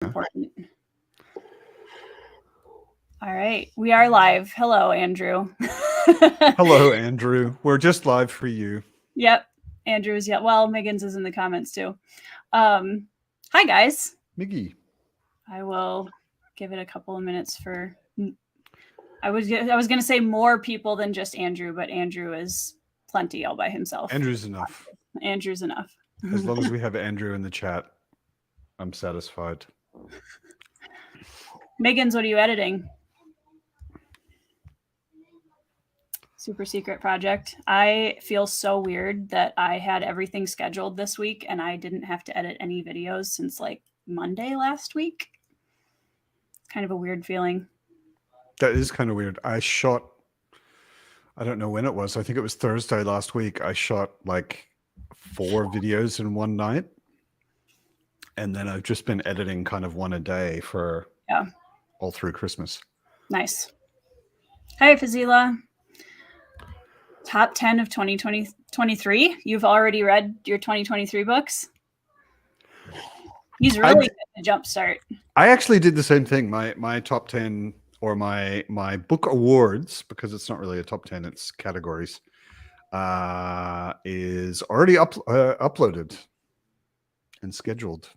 Important. All right, we are live. Hello, Andrew. Hello, Andrew. We're just live for you. Yep, Andrew's. Yeah, well, Megan's is in the comments too. Hi guys. Miggy. I will give it a couple of minutes for. I was going to say more people than just Andrew, but Andrew is plenty all by himself. Andrew's enough. Andrew's enough. As long as we have Andrew in the chat, I'm satisfied. Megan's, what are you editing? Super secret project. I feel so weird that I had everything scheduled this week and I didn't have to edit any videos since like Monday last week. Kind of a weird feeling. That is kind of weird. I don't know when it was. I think it was Thursday last week. I shot like 4 videos in one night. And then I've just been editing kind of one a day for all through Christmas. Nice. Hi, Fazila. Top 10 of 2023. You've already read your 2023 books? He's really good at Jumpstart. I actually did the same thing. My top 10 or my book awards, because it's not really a top 10, it's categories, is already uploaded and scheduled.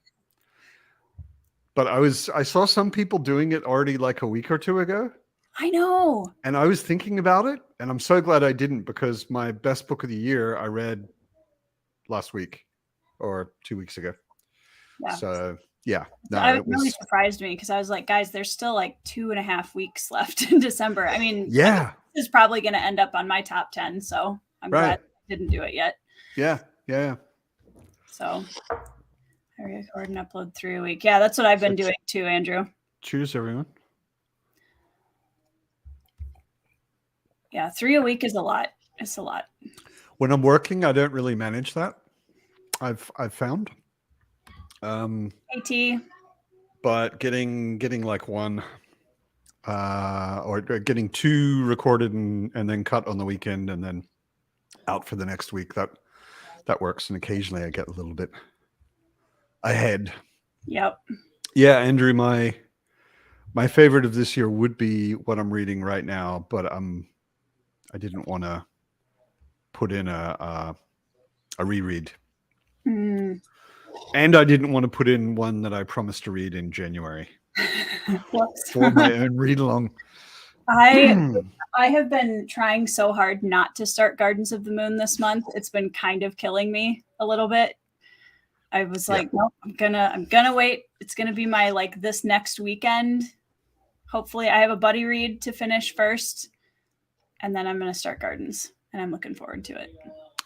But I saw some people doing it already like a week or two ago. I know. And I was thinking about it, and I'm so glad I didn't, because my best book of the year I read last week or 2 weeks ago. Yeah. So yeah, no, it really surprised me because I was like, guys, there's still like 2.5 weeks left in December. I mean, yeah, this is probably going to end up on my top 10. So I'm glad I didn't do it yet. Yeah. So I record and upload 3 a week. Yeah, that's what I've been doing too, Andrew. Cheers, everyone. Yeah, 3 a week is a lot. It's a lot. When I'm working, I don't really manage that. I've found. AT. But getting like one, or getting 2 recorded and then cut on the weekend and then out for the next week, that works. And occasionally I get a little bit ahead. Yep. Yeah, Andrew, my favorite of this year would be what I'm reading right now, but I didn't want to put in a reread. And I didn't want to put in one that I promised to read in January for my own read along. I have been trying so hard not to start Gardens of the Moon this month. It's been kind of killing me a little bit. I was like, nope, I'm gonna wait. It's gonna be my like this next weekend. Hopefully I have a buddy read to finish first, and then I'm gonna start Gardens, and I'm looking forward to it.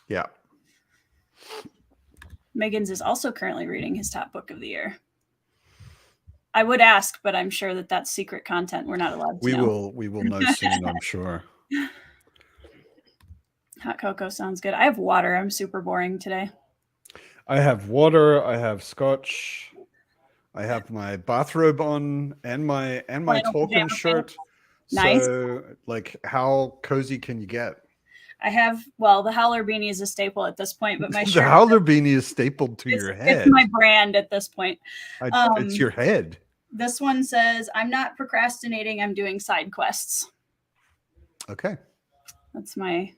Yeah. Megan's is also currently reading his top book of the year. I would ask, but I'm sure that that's secret content. We're not allowed to know. We will know soon, I'm sure. Hot cocoa sounds good. I have water. I'm super boring today. I have water. I have scotch. I have my bathrobe on and my Tolkien shirt. Nice. So, like, how cozy can you get? I have, well, the Howler beanie is a staple at this point, but my shirt. The Howler beanie is stapled to your head. It's my brand at this point. It's your head. This one says, I'm not procrastinating. I'm doing side quests. Okay. That's my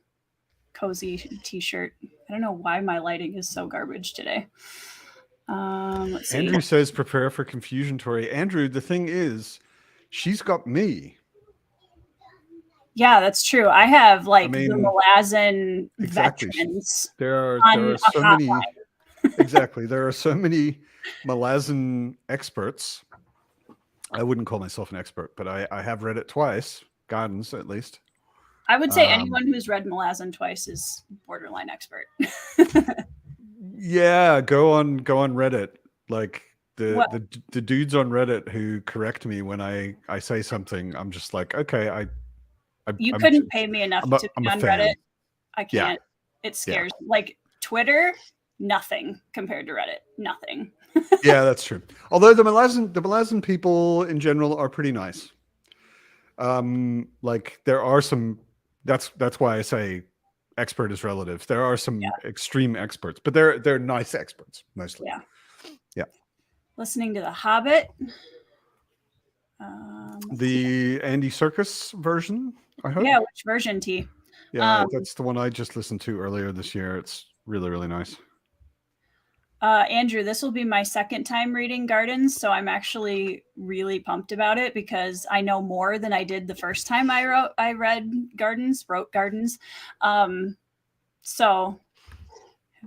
cozy t-shirt. I don't know why my lighting is so garbage today. Let's see. Andrew says, prepare for confusion, Tori. Andrew, the thing is, she's got me. Yeah, that's true. I have the Malazan veterans. There are so many. Exactly. There are so many Malazan experts. I wouldn't call myself an expert, but I have read it twice, Gardens at least. I would say anyone who's read Malazan twice is borderline expert. Yeah, go on Reddit. Like the dudes on Reddit who correct me when I say something, I'm just like, okay, You couldn't pay me enough to be on Reddit. I can't. Yeah. It scares me. Like Twitter, nothing compared to Reddit. Nothing. Yeah, that's true. Although the Malazan people in general are pretty nice. Like there are some. That's why I say expert is relative. There are some extreme experts, but they're nice experts mostly. Yeah. Yeah. listening to The Hobbit. The Andy Serkis version, I hope. Yeah, which version, T? Yeah, that's the one I just listened to earlier this year. It's really, really nice. Andrew, this will be my second time reading Gardens, so I'm actually really pumped about it because I know more than I did the first time I wrote Gardens. So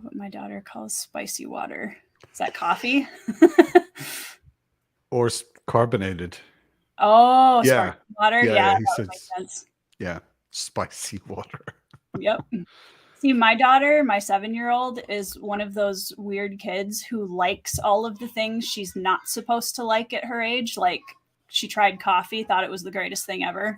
what my daughter calls spicy water. Is that coffee? Or carbonated. Oh, yeah. sparkling water. Yeah, he says, makes sense. Yeah, spicy water. Yep. See, my daughter, my 7-year-old, is one of those weird kids who likes all of the things she's not supposed to like at her age. Like, she tried coffee, thought it was the greatest thing ever.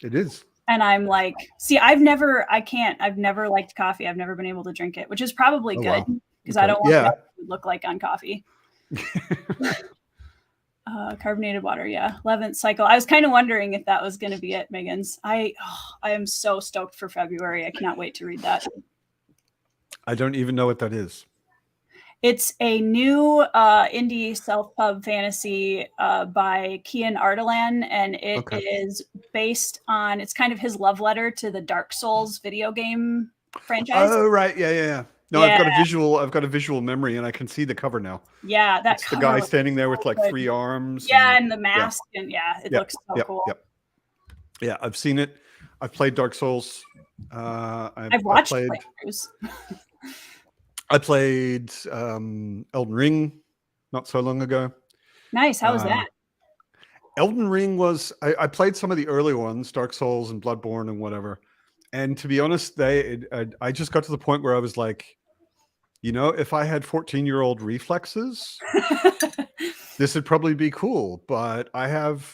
It is. And I'm like, see, I've never liked coffee. I've never been able to drink it, which is probably good because I don't want what it look like on coffee. Carbonated water, yeah. 11th cycle. I was kind of wondering if that was going to be it, Megan's. I am so stoked for February. I cannot wait to read that. I don't even know what that is. It's a new indie self-pub fantasy by Kian Ardalan, and it is based on, it's kind of his love letter to the Dark Souls video game franchise. Oh, right. Yeah. No, yeah. I've got a visual memory, and I can see the cover now. Yeah, that's the guy standing there with like 3 arms. Yeah, and the mask, and it looks so cool. Yeah, I've seen it. I've played Dark Souls. I've watched playthroughs. I played Elden Ring not so long ago. Nice. How was that? Elden Ring was, I played some of the early ones, Dark Souls and Bloodborne and whatever. And to be honest, I just got to the point where I was like, if I had 14-year-old reflexes, this would probably be cool. But I have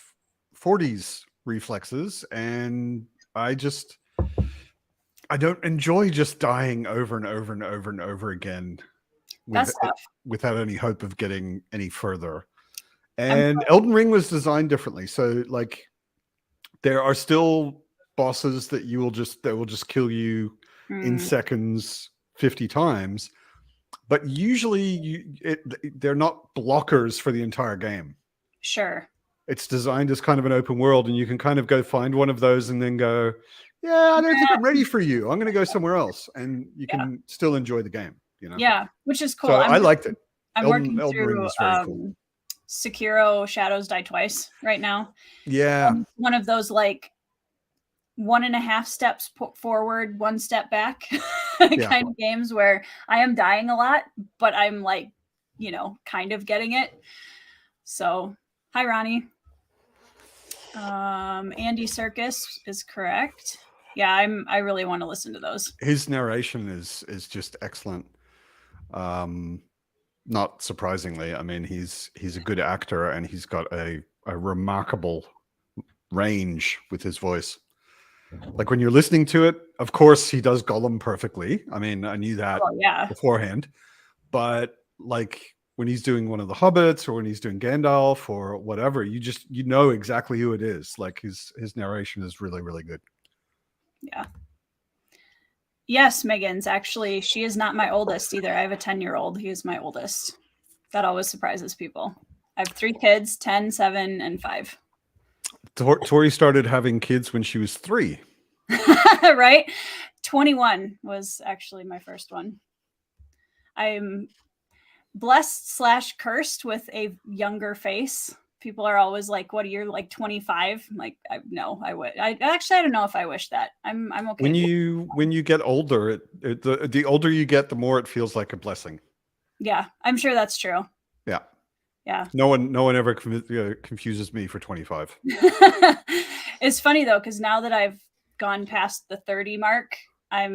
40s reflexes, and I don't enjoy just dying over and over and over and over again without any hope of getting any further. And Elden Ring was designed differently. So like there are still bosses that will just kill you in seconds 50 times. But usually they're not blockers for the entire game. Sure. It's designed as kind of an open world, and you can kind of go find one of those and then go, yeah, I don't think I'm ready for you. I'm going to go somewhere else. And you can still enjoy the game, Yeah, which is cool. So I liked it. I'm working through cool. Sekiro Shadows Die Twice right now. Yeah. One of those like 1.5 steps forward, 1 step back kind of games where I am dying a lot, but I'm like, kind of getting it. So, hi, Ronnie. Andy Serkis is correct. Yeah, I really want to listen to those. His narration is just excellent. Not surprisingly, I mean, he's a good actor, and he's got a remarkable range with his voice. Like when you're listening to it, of course he does Gollum perfectly. I mean, I knew that beforehand, but like when he's doing one of the Hobbits or when he's doing Gandalf or whatever, you know exactly who it is. Like his narration is really, really good. Yeah. Yes, Megan's actually, she is not my oldest either. I have a 10-year-old. He is my oldest. That always surprises people. I have 3 kids, 10, 7, and 5. Tori started having kids when she was 3. Right? 21 was actually my first one. I'm blessed/cursed with a younger face. People are always like, what, you're like 25? I'm like, no, I would. I don't know if I wish that. I'm okay. When you get older, the older you get, the more it feels like a blessing. Yeah, I'm sure that's true. Yeah. Yeah. No one ever confuses me for 25. It's funny though, because now that I've gone past the 30 mark, I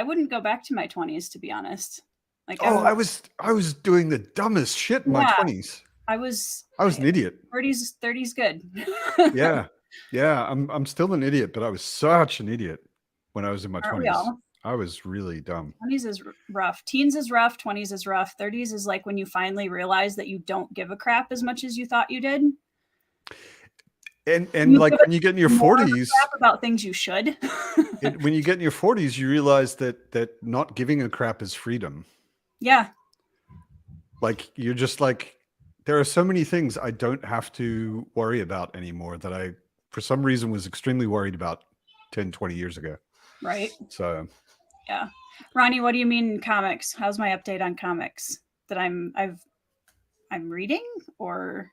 wouldn't go back to my 20s, to be honest. Like, I was doing the dumbest shit in my 20s. I was an idiot. 30's good. Yeah. I'm still an idiot, but I was such an idiot when I was in my 20s. I was really dumb. 20s is rough. Teens is rough. 20s is rough. 30s is like when you finally realize that you don't give a crap as much as you thought you did. And like when you get in your 40s, crap about things you should. When you get in your 40s, you realize that not giving a crap is freedom. Yeah. Like you're just like, there are so many things I don't have to worry about anymore that I, for some reason, was extremely worried about 10, 20 years ago. Right. So yeah. Ronnie, what do you mean comics? How's my update on comics that I'm reading, or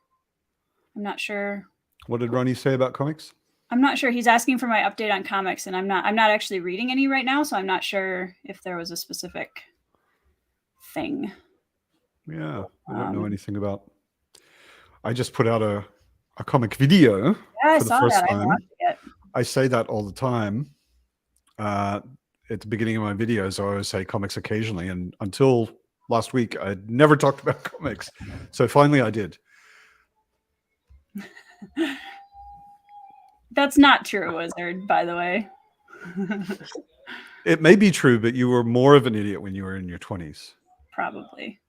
I'm not sure. what did Ronnie say about comics? I'm not sure. He's asking for my update on comics, and I'm not actually reading any right now, so I'm not sure if there was a specific thing. Yeah, I don't know anything about. I just put out a comic video for the first time. I say that all the time. At the beginning of my videos, I always say comics occasionally, and until last week, I'd never talked about comics. So finally, I did. That's not true, Wizard, by the way. It may be true, but you were more of an idiot when you were in your 20s. Probably.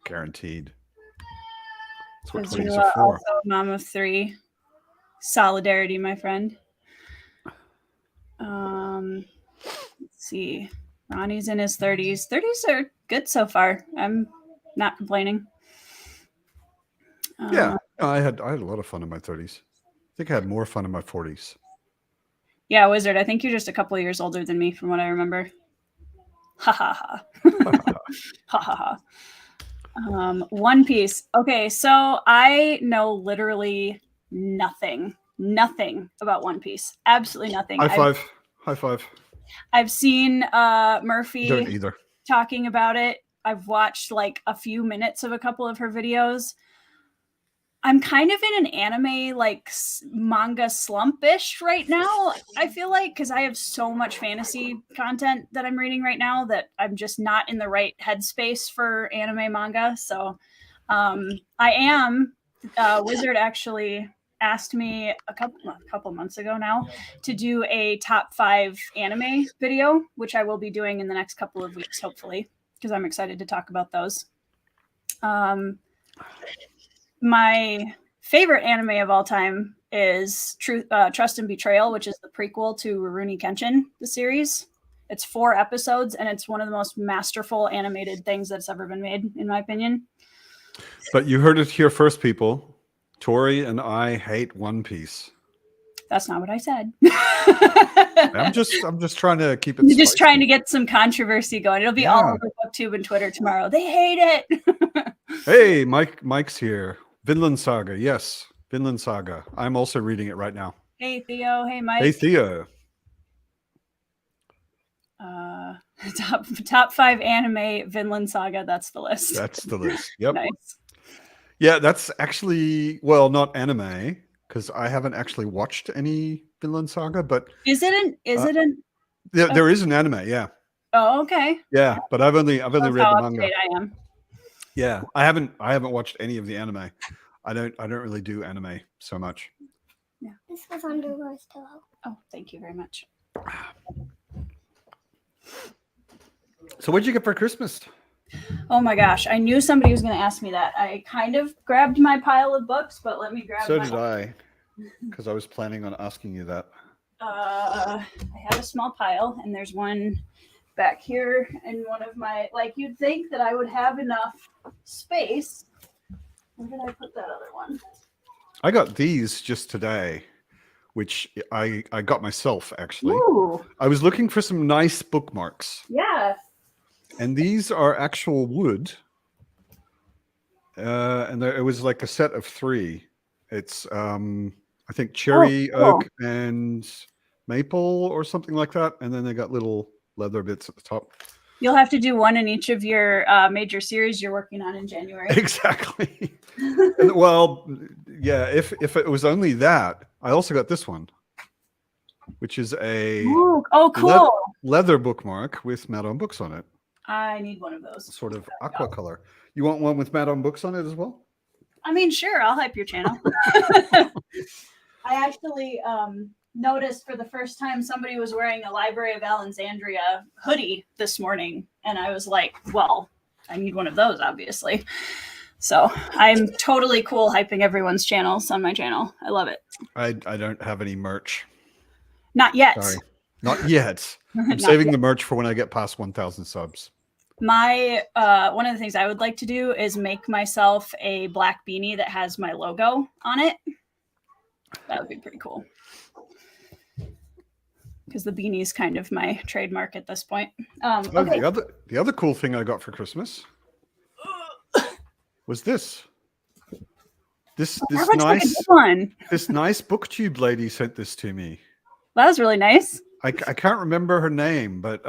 Guaranteed. That's what 'Cause 20s you are for. also a mom of 3. Solidarity, my friend. Let's see. Ronnie's in his 30s. 30s are good so far. I'm not complaining. Yeah, I had a lot of fun in my 30s. I think I had more fun in my 40s. Yeah, Wizard, I think you're just a couple of years older than me from what I remember. Ha ha ha. Ha ha ha. One Piece. Okay, so I know literally nothing about One Piece. Absolutely nothing. High five. I've seen Murphy Don't either. talking about it. I've watched like a few minutes of a couple of her videos. I'm kind of in an anime like manga slump-ish right now, I feel like, because I have so much fantasy content that I'm reading right now that I'm just not in the right headspace for anime manga. So I am. Wizard actually asked me a couple months ago now to do a top 5 anime video, which I will be doing in the next couple of weeks, hopefully, because I'm excited to talk about those. My favorite anime of all time is Trust and Betrayal, which is the prequel to Rurouni Kenshin, the series. It's 4 episodes, and it's one of the most masterful animated things that's ever been made, in my opinion. But you heard it here first, people. Tori and I hate One Piece. That's not what I said. I'm just trying to keep it. You're just trying to get some controversy going. It'll be all over BookTube and Twitter tomorrow. They hate it. Hey, Mike's here. Vinland Saga, yes, Vinland Saga. I'm also reading it right now. Hey Theo. Hey Mike. Hey Theo. Top 5 anime Vinland Saga. That's the list. That's the list. Yep. Nice. Yeah, that's actually, well, not anime, because I haven't actually watched any Vinland Saga, but is it an there is an anime, yeah. Oh, okay. Yeah, but I've only read the manga. I am. Yeah, I haven't watched any of the anime. I don't really do anime so much. Yeah. This was under Roy's pillow. Oh, thank you very much. So what'd you get for Christmas? Oh my gosh, I knew somebody was going to ask me that. I kind of grabbed my pile of books, but let me grab. So did I, because I was planning on asking you that. I have a small pile, and there's one back here in one of my, like, you'd think that I would have enough space. Where did I put that other one? I got these just today, which I got myself, actually. Ooh. I was looking for some nice bookmarks. Yeah. And these are actual wood. And it was like a set of 3. It's, I think, cherry, oak, and maple or something like that. And then they got little leather bits at the top. You'll have to do one in each of your major series you're working on in January. Exactly. Well, yeah, if it was only that, I also got this one, which is a cool leather bookmark with Matt-on-Books on it. I need one of those. Sort of aqua color. You want one with Matt-on-Books on it as well? I mean, sure, I'll hype your channel. I actually noticed for the first time somebody was wearing a Library of Alexandria hoodie this morning, and I was like, well, I need one of those, obviously. So I'm totally cool hyping everyone's channels on my channel. I love it. I don't have any merch. Not yet. Sorry. Not yet. I'm saving the merch for when I get past 1,000 subs. My one of the things I would like to do is make myself a black beanie that has my logo on it. That would be pretty cool. Because the beanie is kind of my trademark at this point. Okay. The other cool thing I got for Christmas was this. This nice one. This nice booktube lady sent this to me. That was really nice. I can't remember her name, but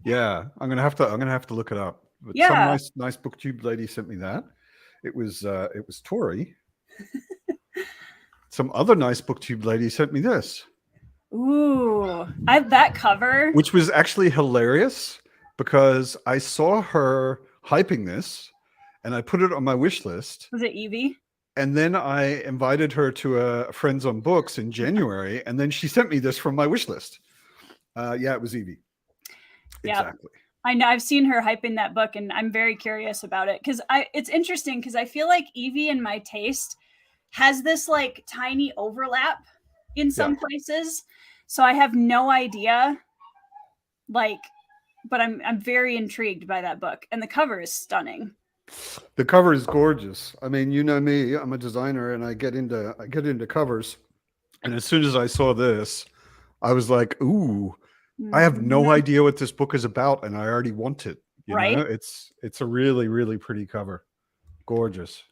yeah, I'm gonna have to look it up. But yeah, some nice booktube lady sent me that. It was Tori. Some other nice booktube lady sent me this. Ooh, that cover, which was actually hilarious because I saw her hyping this, and I put it on my wish list. Was it Evie? And then I invited her to a Friends on Books in January, and then she sent me this from my wish list. Yeah, it was Evie. Yeah. Exactly. I know. I've seen her hyping that book, and I'm very curious about it because it's interesting because I feel like Evie and my taste has this like tiny overlap in some places. So I have no idea, like, but I'm very intrigued by that book, and the cover is stunning. The cover is gorgeous. I mean, you know me, I'm a designer, and I get into covers. And as soon as I saw this, I was like, ooh, I have no idea what this book is about, and I already want it. You know, it's a really, really pretty cover. Gorgeous.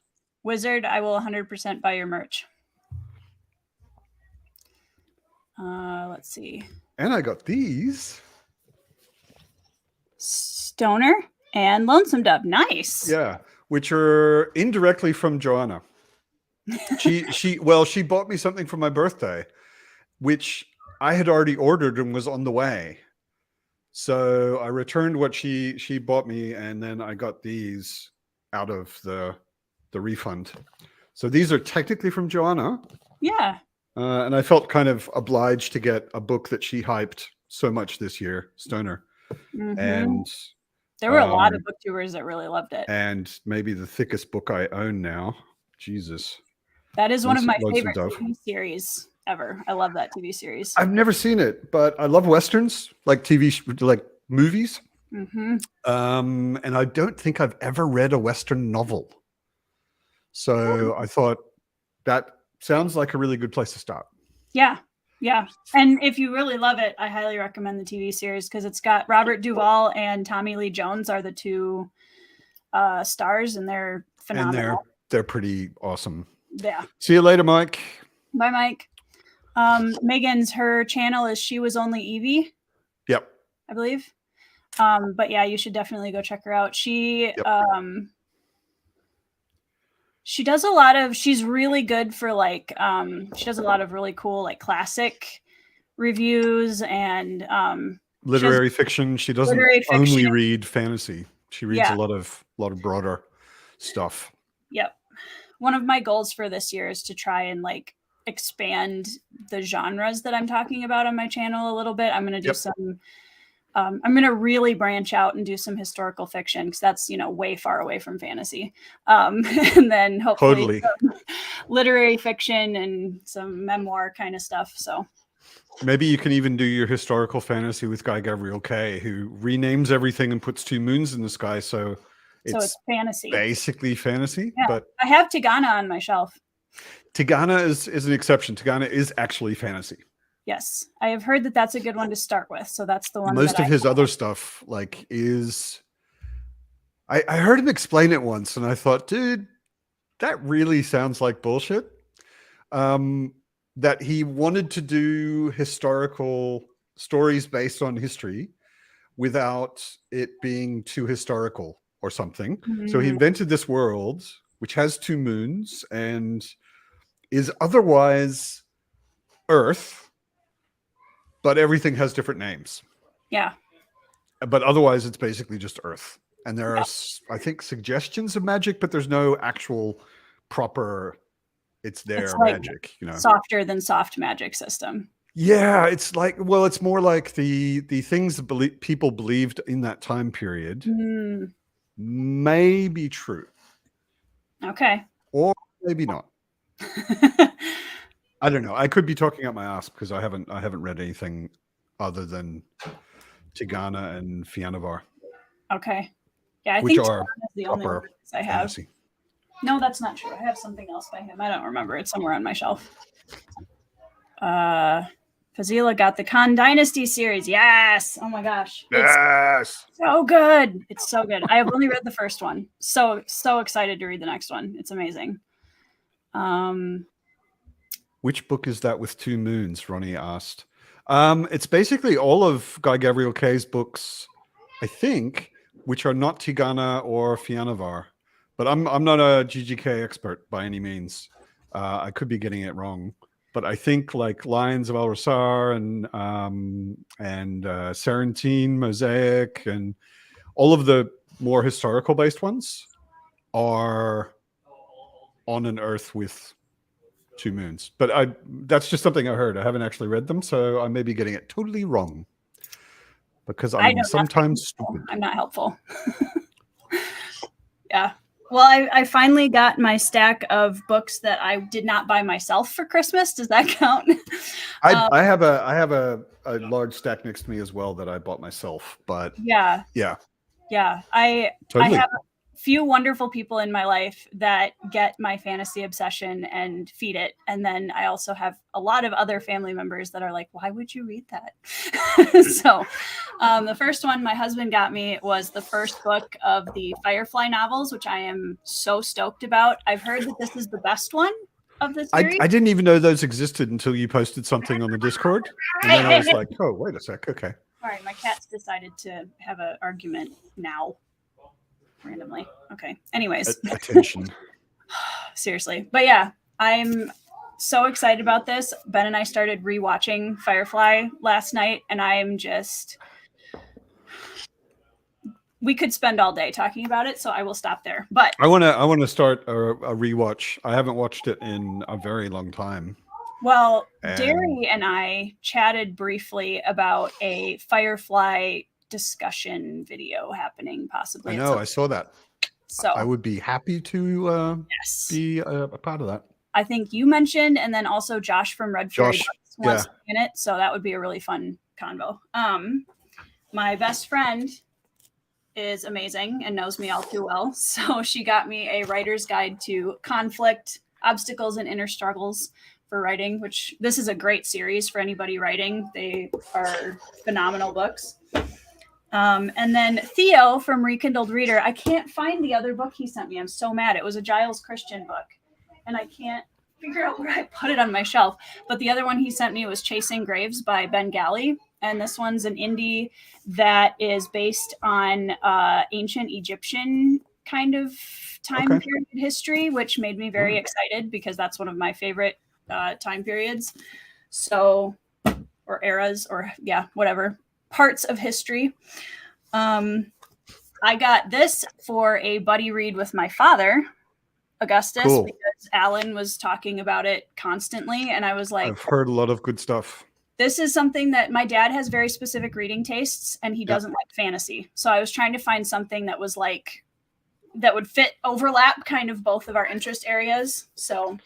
Wizard, I will 100% buy your merch. Let's see. And I got these. Stoner and Lonesome Dove. Nice. Yeah, which are indirectly from Joanna. She bought me something for my birthday, which I had already ordered and was on the way. So I returned what she bought me, and then I got these out of the refund. So these are technically from Joanna. Yeah. And I felt kind of obliged to get a book that she hyped so much this year, Stoner. And there were a lot of booktubers that really loved it. And maybe the thickest book I own now. Jesus. That is one of my favorite TV series ever. I love that TV series. I've never seen it, but I love Westerns, like like movies. And I don't think I've ever read a Western novel. So I thought that sounds like a really good place to start. Yeah. Yeah. And if you really love it, I highly recommend the TV series because it's got Robert Duvall and Tommy Lee Jones are the two stars, and they're phenomenal. And they're pretty awesome. Yeah. See you later, Mike. Bye, Mike. Megan's, her channel is She Was Only Evie. Yep. I believe. But yeah, you should definitely go check her out. She does a lot of, she's really good for like, she does a lot of really cool, like classic reviews and literary fiction. She doesn't only read fantasy. She reads a lot of broader stuff. Yep. One of my goals for this year is to try and like expand the genres that I'm talking about on my channel a little bit. I'm going to do some, I'm going to really branch out and do some historical fiction because that's, you know, way far away from fantasy. And then hopefully some literary fiction and some memoir kind of stuff. So maybe you can even do your historical fantasy with Guy Gavriel Kay, who renames everything and puts two moons in the sky. So it's fantasy, basically fantasy. Yeah. But I have Tigana on my shelf. Tigana is an exception. Tigana is actually fantasy. Yes, I have heard that that's a good one to start with. So that's the one. Most of his other stuff, like, is. I heard him explain it once, and I thought, dude, that really sounds like bullshit. That he wanted to do historical stories based on history without it being too historical or something. So he invented this world, which has two moons and is otherwise Earth, but everything has different names. Yeah. But otherwise, it's basically just Earth. And there are, I think, suggestions of magic, but there's no actual proper, it's like magic, you know. Softer than soft magic system. Yeah, it's like, well, it's more like the things that people believed in that time period may be true. Okay. Or maybe not. I don't know. I could be talking out my ass because I haven't read anything other than Tigana and Fiannavar. Okay. Yeah, I which think are Tron is the only one proper I have. fantasy. No, that's not true. I have something else by him. I don't remember. It's somewhere on my shelf. Fazila got the Khan Dynasty series. Yes. Oh my gosh. Yes. It's so good. It's so good. I have only read the first one. So excited to read the next one. It's amazing. Which book is that with two moons? Ronnie asked. It's basically all of Guy Gabriel Kay's books, I think, which are not Tigana or Fianavar. But I'm not a GGK expert by any means. I could be getting it wrong. But I think like Lions of Al-Rasar and Serentine, Mosaic, and all of the more historical based ones are on an Earth with two moons. But that's just something I heard. I haven't actually read them, so I may be getting it totally wrong. Because I'm sometimes stupid. I'm not helpful. Yeah. Well, I finally got my stack of books that I did not buy myself for Christmas. Does that count? I have a large stack next to me as well that I bought myself. But yeah. I have a few wonderful people in my life that get my fantasy obsession and feed it. And then I also have a lot of other family members that are like, why would you read that? So the first one my husband got me was the first book of the Firefly novels, which I am so stoked about. I've heard that this is the best one of the series. I didn't even know those existed until you posted something on the Discord. And then I was like, oh, wait a sec. Okay. All right. My cat's decided to have an argument now. Randomly. Okay. Anyways. Attention. Seriously. But yeah, I'm so excited about this. Ben and I started rewatching Firefly last night, and we could spend all day talking about it, so I will stop there. But I want to start a rewatch. I haven't watched it in a very long time. Well, Derry and I chatted briefly about a Firefly discussion video happening possibly. I know, I saw that. So I would be happy to be a part of that. I think you mentioned, and then also Josh from Red Fairy wants in it, so that would be a really fun convo. My best friend is amazing and knows me all too well, so she got me a writer's guide to conflict, obstacles, and inner struggles for writing, which this is a great series for anybody writing. They are phenomenal books. And then Theo from Rekindled Reader, I can't find the other book he sent me. I'm so mad. It was a Giles Christian book, and I can't figure out where I put it on my shelf. But the other one he sent me was Chasing Graves by Ben Galley. And this one's an indie that is based on ancient Egyptian kind of time period history, which made me very excited because that's one of my favorite time periods. So, or eras, or whatever. Parts of history. I got this for a buddy read with my father, Augustus, because Alan was talking about it constantly, and I was like, I've heard a lot of good stuff. This is something that my dad has very specific reading tastes, and he doesn't like fantasy. So I was trying to find something that was like that would overlap kind of both of our interest areas. So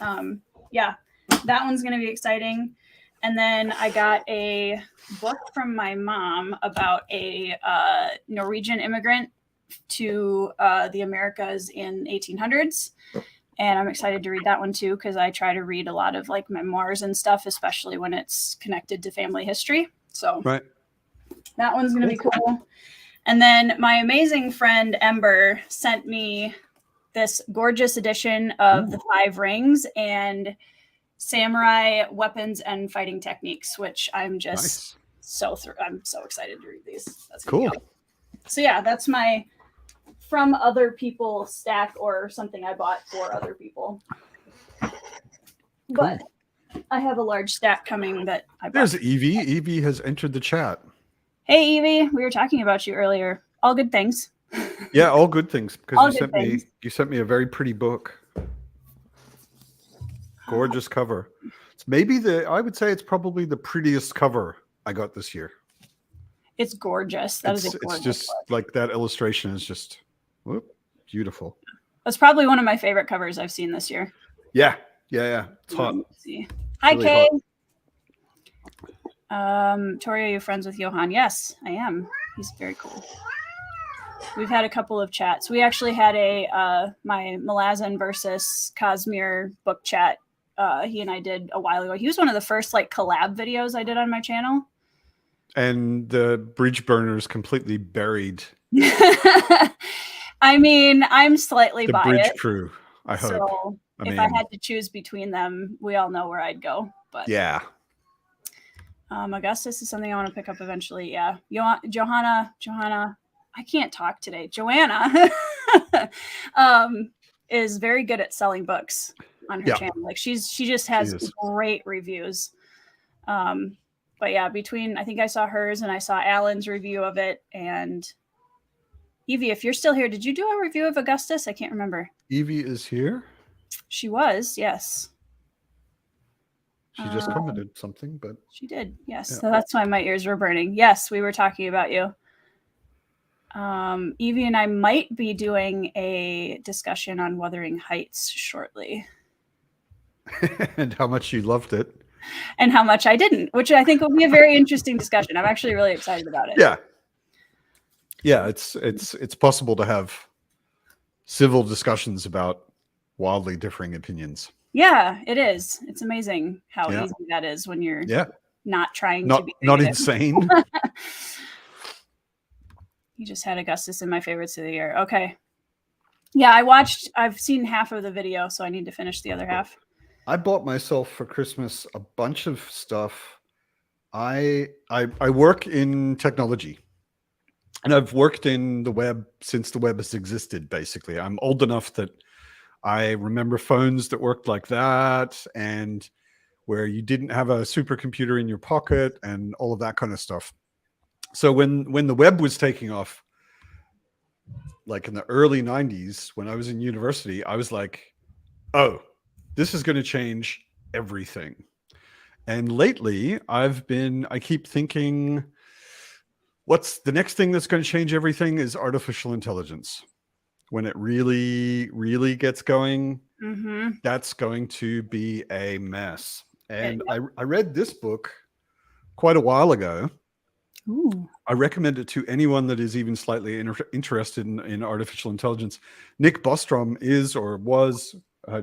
that one's going to be exciting. And then I got a book from my mom about a Norwegian immigrant to the Americas in 1800s. And I'm excited to read that one too, because I try to read a lot of like memoirs and stuff, especially when it's connected to family history. So that one's going to be cool. And then my amazing friend Ember sent me this gorgeous edition of The Five Rings and Samurai Weapons and Fighting Techniques, which I'm just I'm so excited to read these. That's cool. So yeah, that's my from other people stack or something I bought for other people. But I have a large stack coming that I bought. There's Evie. Evie has entered the chat. Hey Evie, we were talking about you earlier. All good things. Yeah, all good things, because you sent me a very pretty book. Gorgeous cover. It's I would say it's probably the prettiest cover I got this year. It's gorgeous. It's just book. Like that illustration is just beautiful. That's probably one of my favorite covers I've seen this year. Yeah. It's hot. Let's see. Hi, really Kay. Tori, are you friends with Johan? Yes, I am. He's very cool. We've had a couple of chats. We actually had my Malazan versus Cosmere book chat. He and I did a while ago. He was one of the first like collab videos I did on my channel. And the bridge burner is completely buried. I mean, I'm slightly the biased. Bridge crew, I hope. So if I had to choose between them, we all know where I'd go. But yeah. Augustus is something I want to pick up eventually. Yeah. Johanna, I can't talk today. Joanna is very good at selling books on her channel. Like she just has great reviews. But yeah, I think I saw hers and I saw Alan's review of it. And Evie, if you're still here, did you do a review of Augustus? I can't remember. Evie is here. She was, yes. She just commented something, but she did, yes. Yeah. So that's why my ears were burning. Yes, we were talking about you. Evie and I might be doing a discussion on Wuthering Heights shortly. And how much you loved it. And how much I didn't, which I think will be a very interesting discussion. I'm actually really excited about it. Yeah. Yeah, it's possible to have civil discussions about wildly differing opinions. Yeah, it is. It's amazing how easy that is when you're not trying to be not insane. You just had Augustus in my favorites of the year. Okay. Yeah, I've seen half of the video, so I need to finish the other half. I bought myself for Christmas a bunch of stuff. I work in technology. And I've worked in the web since the web has existed, basically. I'm old enough that I remember phones that worked like that and where you didn't have a supercomputer in your pocket and all of that kind of stuff. So when the web was taking off, like in the early 90s, when I was in university, I was like, oh, this is going to change everything. And lately I keep thinking, what's the next thing that's going to change everything is artificial intelligence. When it really, really gets going, that's going to be a mess. And I read this book quite a while ago. Ooh. I recommend it to anyone that is even slightly interested in artificial intelligence. Nick Bostrom is or was, I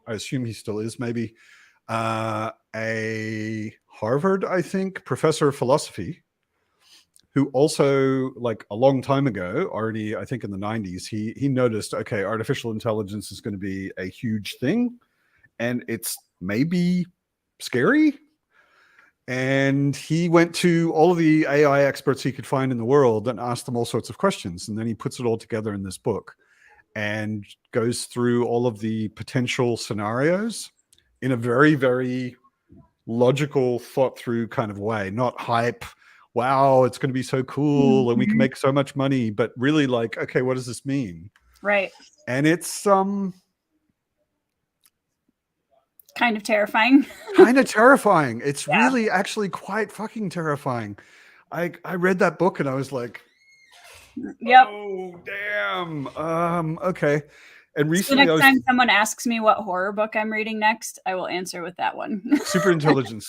assume he still is maybe, a Harvard, I think, professor of philosophy, who also, like a long time ago, already, I think in the 90s, he noticed, okay, artificial intelligence is going to be a huge thing, and it's maybe scary. And he went to all of the AI experts he could find in the world and asked them all sorts of questions. And then he puts it all together in this book and goes through all of the potential scenarios in a very, very logical, thought through kind of way, not hype. Wow, it's going to be so cool and we can make so much money, but really like, okay, what does this mean? Right. And it's kind of terrifying. Kind of terrifying. It's really actually quite fucking terrifying. I read that book and I was like, yep. Oh, damn. Okay. And recently, so next time someone asks me what horror book I'm reading next, I will answer with that one. Superintelligence.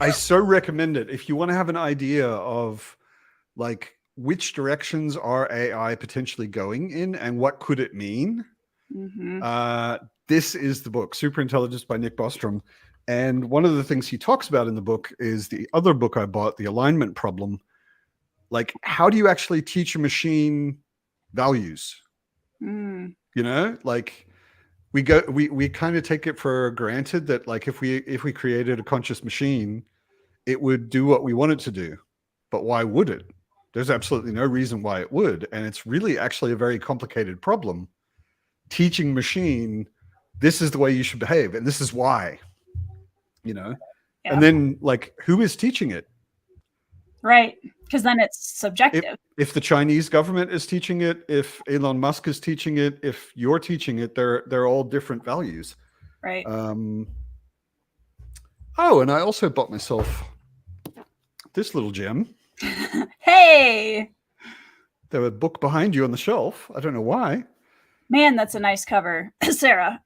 I so recommend it. If you want to have an idea of like which directions are AI potentially going in and what could it mean, this is the book, Superintelligence by Nick Bostrom. And one of the things he talks about in the book is the other book I bought, The Alignment Problem. Like, how do you actually teach a machine values? You know, like we kind of take it for granted that like if we created a conscious machine, it would do what we want it to do. But why would it? There's absolutely no reason why it would. And it's really actually a very complicated problem. Teaching machine, this is the way you should behave, and this is why, you know. And then like, who is teaching it? Right. Because then it's subjective. If the Chinese government is teaching it, if Elon Musk is teaching it, if you're teaching it, they're all different values. Right. Oh, and I also bought myself this little gem. Hey. There's a book behind you on the shelf. I don't know why. Man, that's a nice cover, Sarah.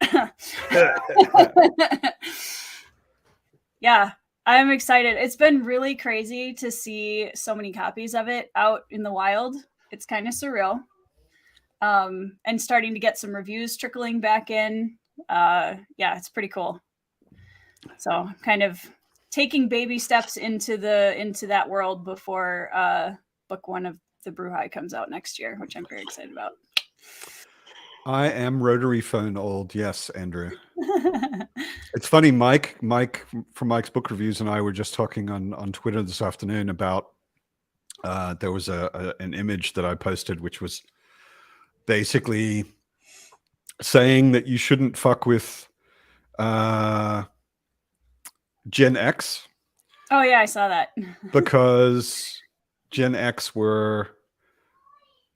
Yeah. I'm excited. It's been really crazy to see so many copies of it out in the wild. It's kind of surreal. And starting to get some reviews trickling back in. Yeah, it's pretty cool. So kind of taking baby steps into that world before book one of the Bruhai comes out next year, which I'm very excited about. I am rotary phone old. Yes, Andrew. It's funny, Mike from Mike's Book Reviews and I were just talking on Twitter this afternoon about there was an image that I posted, which was basically saying that you shouldn't fuck with Gen X. Oh yeah, I saw that. Because Gen X were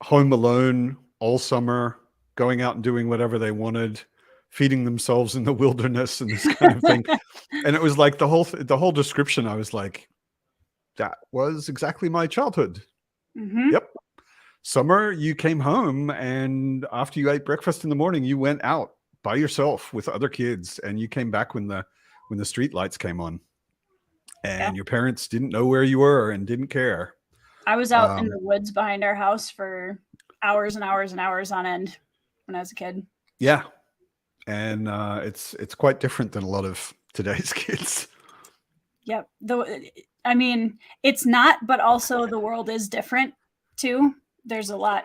home alone all summer, going out and doing whatever they wanted, feeding themselves in the wilderness and this kind of thing. And it was like the whole description. I was like, that was exactly my childhood. Mm-hmm. Yep. Summer, you came home, and after you ate breakfast in the morning, you went out by yourself with other kids, and you came back when the street lights came on, and your parents didn't know where you were and didn't care. I was out in the woods behind our house for hours and hours and hours on end when I was a kid. Yeah. And it's quite different than a lot of today's kids. Yep. I mean, it's not, but also the world is different too. There's a lot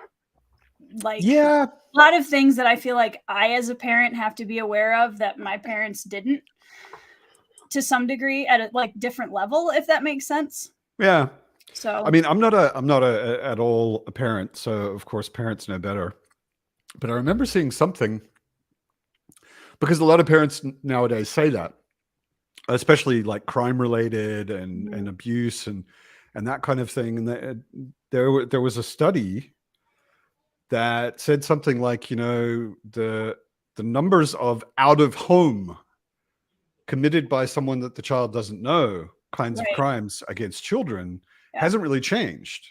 of things that I feel like I as a parent have to be aware of that my parents didn't, to some degree, at a different level, if that makes sense. Yeah. So I mean, I'm not at all a parent, so of course parents know better. But I remember seeing something, because a lot of parents nowadays say that, especially like crime related and abuse and that kind of thing. And there was a study that said something like, the numbers of out of home committed by someone that the child doesn't know kinds of crimes against children hasn't really changed.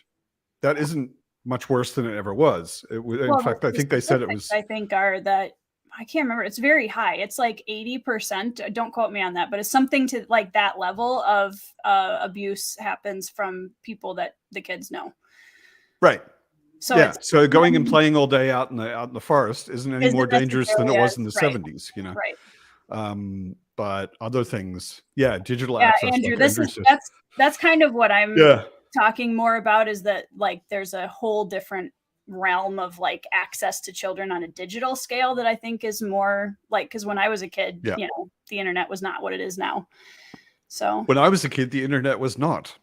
That isn't much worse than it ever was. In fact, I think they said it was. I think are that I can't remember. It's very high. It's like 80%. Don't quote me on that, but it's something to like that level of abuse happens from people that the kids know. Right. So yeah. So going and playing all day out in the forest isn't any more dangerous than it was in the 70s. Right. But other things, digital access. Andrew, that's kind of what I'm talking more about, is that like there's a whole different realm of like access to children on a digital scale that I think is more like, because when I was a kid, the internet was not what it is now. So when I was a kid, the internet was not.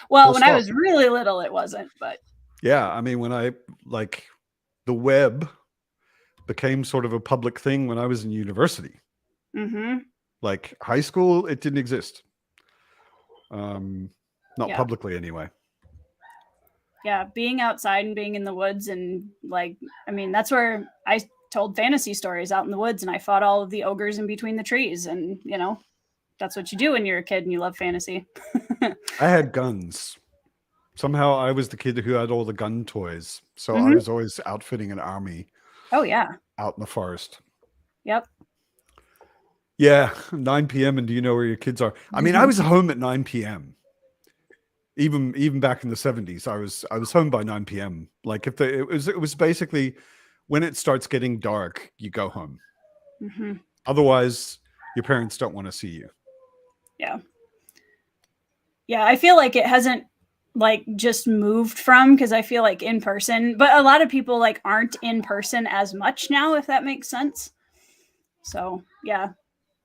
Well, when I was really little, it wasn't, but yeah, I mean, when the web became sort of a public thing when I was in university. Mm-hmm. Like high school, it didn't exist. Not publicly anyway. Yeah, being outside and being in the woods, and I mean, that's where I told fantasy stories, out in the woods, and I fought all of the ogres in between the trees, and that's what you do when you're a kid and you love fantasy. I had guns. Somehow I was the kid who had all the gun toys, so I was always outfitting an army. Oh yeah, out in the forest. Yep. Yeah, 9 p.m. and do you know where your kids are? I mean, I was home at 9 p.m. Even back in the 70s, I was home by 9 p.m. Like it was basically when it starts getting dark, you go home. Mm-hmm. Otherwise, your parents don't want to see you. Yeah. Yeah, I feel like it hasn't just moved from, because I feel like in person, but a lot of people aren't in person as much now, if that makes sense. So yeah,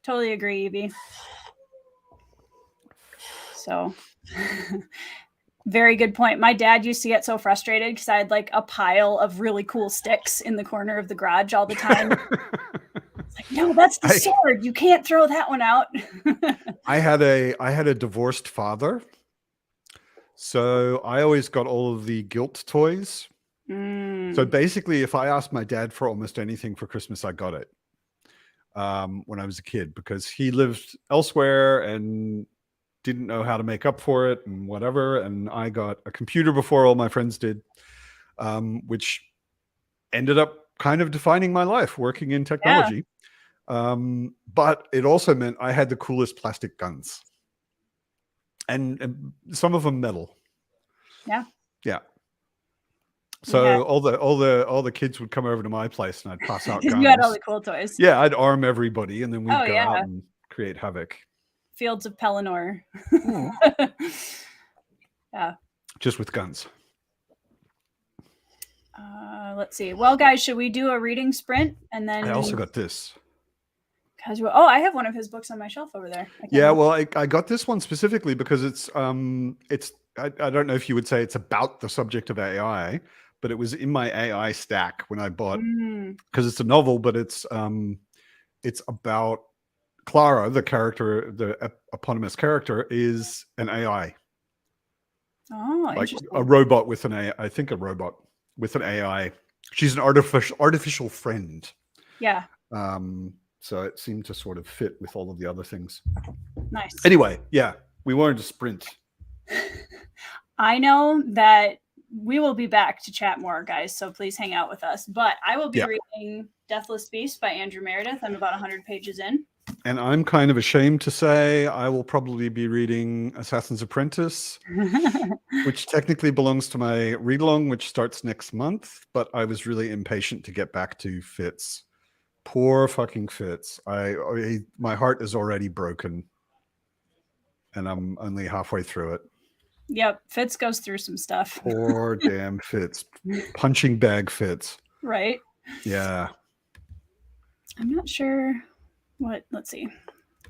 totally agree, Evie. So very good point. My dad used to get so frustrated because I had a pile of really cool sticks in the corner of the garage all the time. It's like, no, that's the sword. You can't throw that one out. I had a divorced father, so I always got all of the guilt toys. So basically, if I asked my dad for almost anything for Christmas, I got it when I was a kid, because he lived elsewhere and didn't know how to make up for it and whatever. And I got a computer before all my friends did, which ended up kind of defining my life, working in technology. Yeah. But it also meant I had the coolest plastic guns, and some of them metal. Yeah. Yeah. So all the kids would come over to my place and I'd pass out You had all guns. the cool toys. Yeah, I'd arm everybody and then we'd Oh, go out yeah. and create havoc. Fields of Pelennor. Yeah. Just with guns. Let's see. Well, guys, should we do a reading sprint and then? I also got this. Oh, I have one of his books on my shelf over there. Yeah, well, I got this one specifically because it's I don't know if you would say it's about the subject of AI, but it was in my AI stack when I bought, because it's a novel, but it's about Clara, the character, the eponymous character, is an AI. Oh, like a robot with an AI. I think a robot with an AI. She's an artificial friend. Yeah. So it seemed to sort of fit with all of the other things. Nice. Anyway, yeah, we wanted to sprint. I know that we will be back to chat more, guys, so please hang out with us. But I will be reading Deathless Beast by Andrew Meredith. I'm about 100 pages in. And I'm kind of ashamed to say I will probably be reading Assassin's Apprentice, which technically belongs to my read-along, which starts next month. But I was really impatient to get back to Fitz. Poor fucking Fitz. My heart is already broken. And I'm only halfway through it. Yep, Fitz goes through some stuff. Poor damn Fitz. Punching bag Fitz. Right? Yeah. I'm not sure what. Let's see.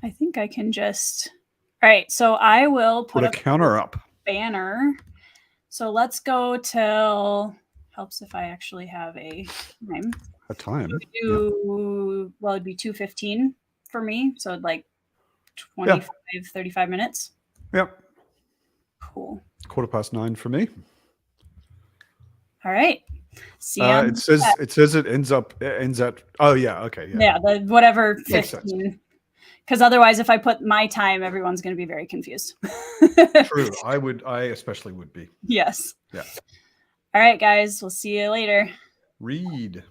I think I can just. All right, so I will put a counter up. Banner. So let's go till. Helps if I actually have a time. A time? Well, it'd be 2:15 for me. So like 25, 35 minutes. Yep. Cool. 9:15 for me. All right. See it says it ends at oh yeah, okay. Yeah, the whatever 15. Because otherwise if I put my time, everyone's gonna be very confused. True. I especially would be. Yes. Yeah. All right, guys. We'll see you later. Read.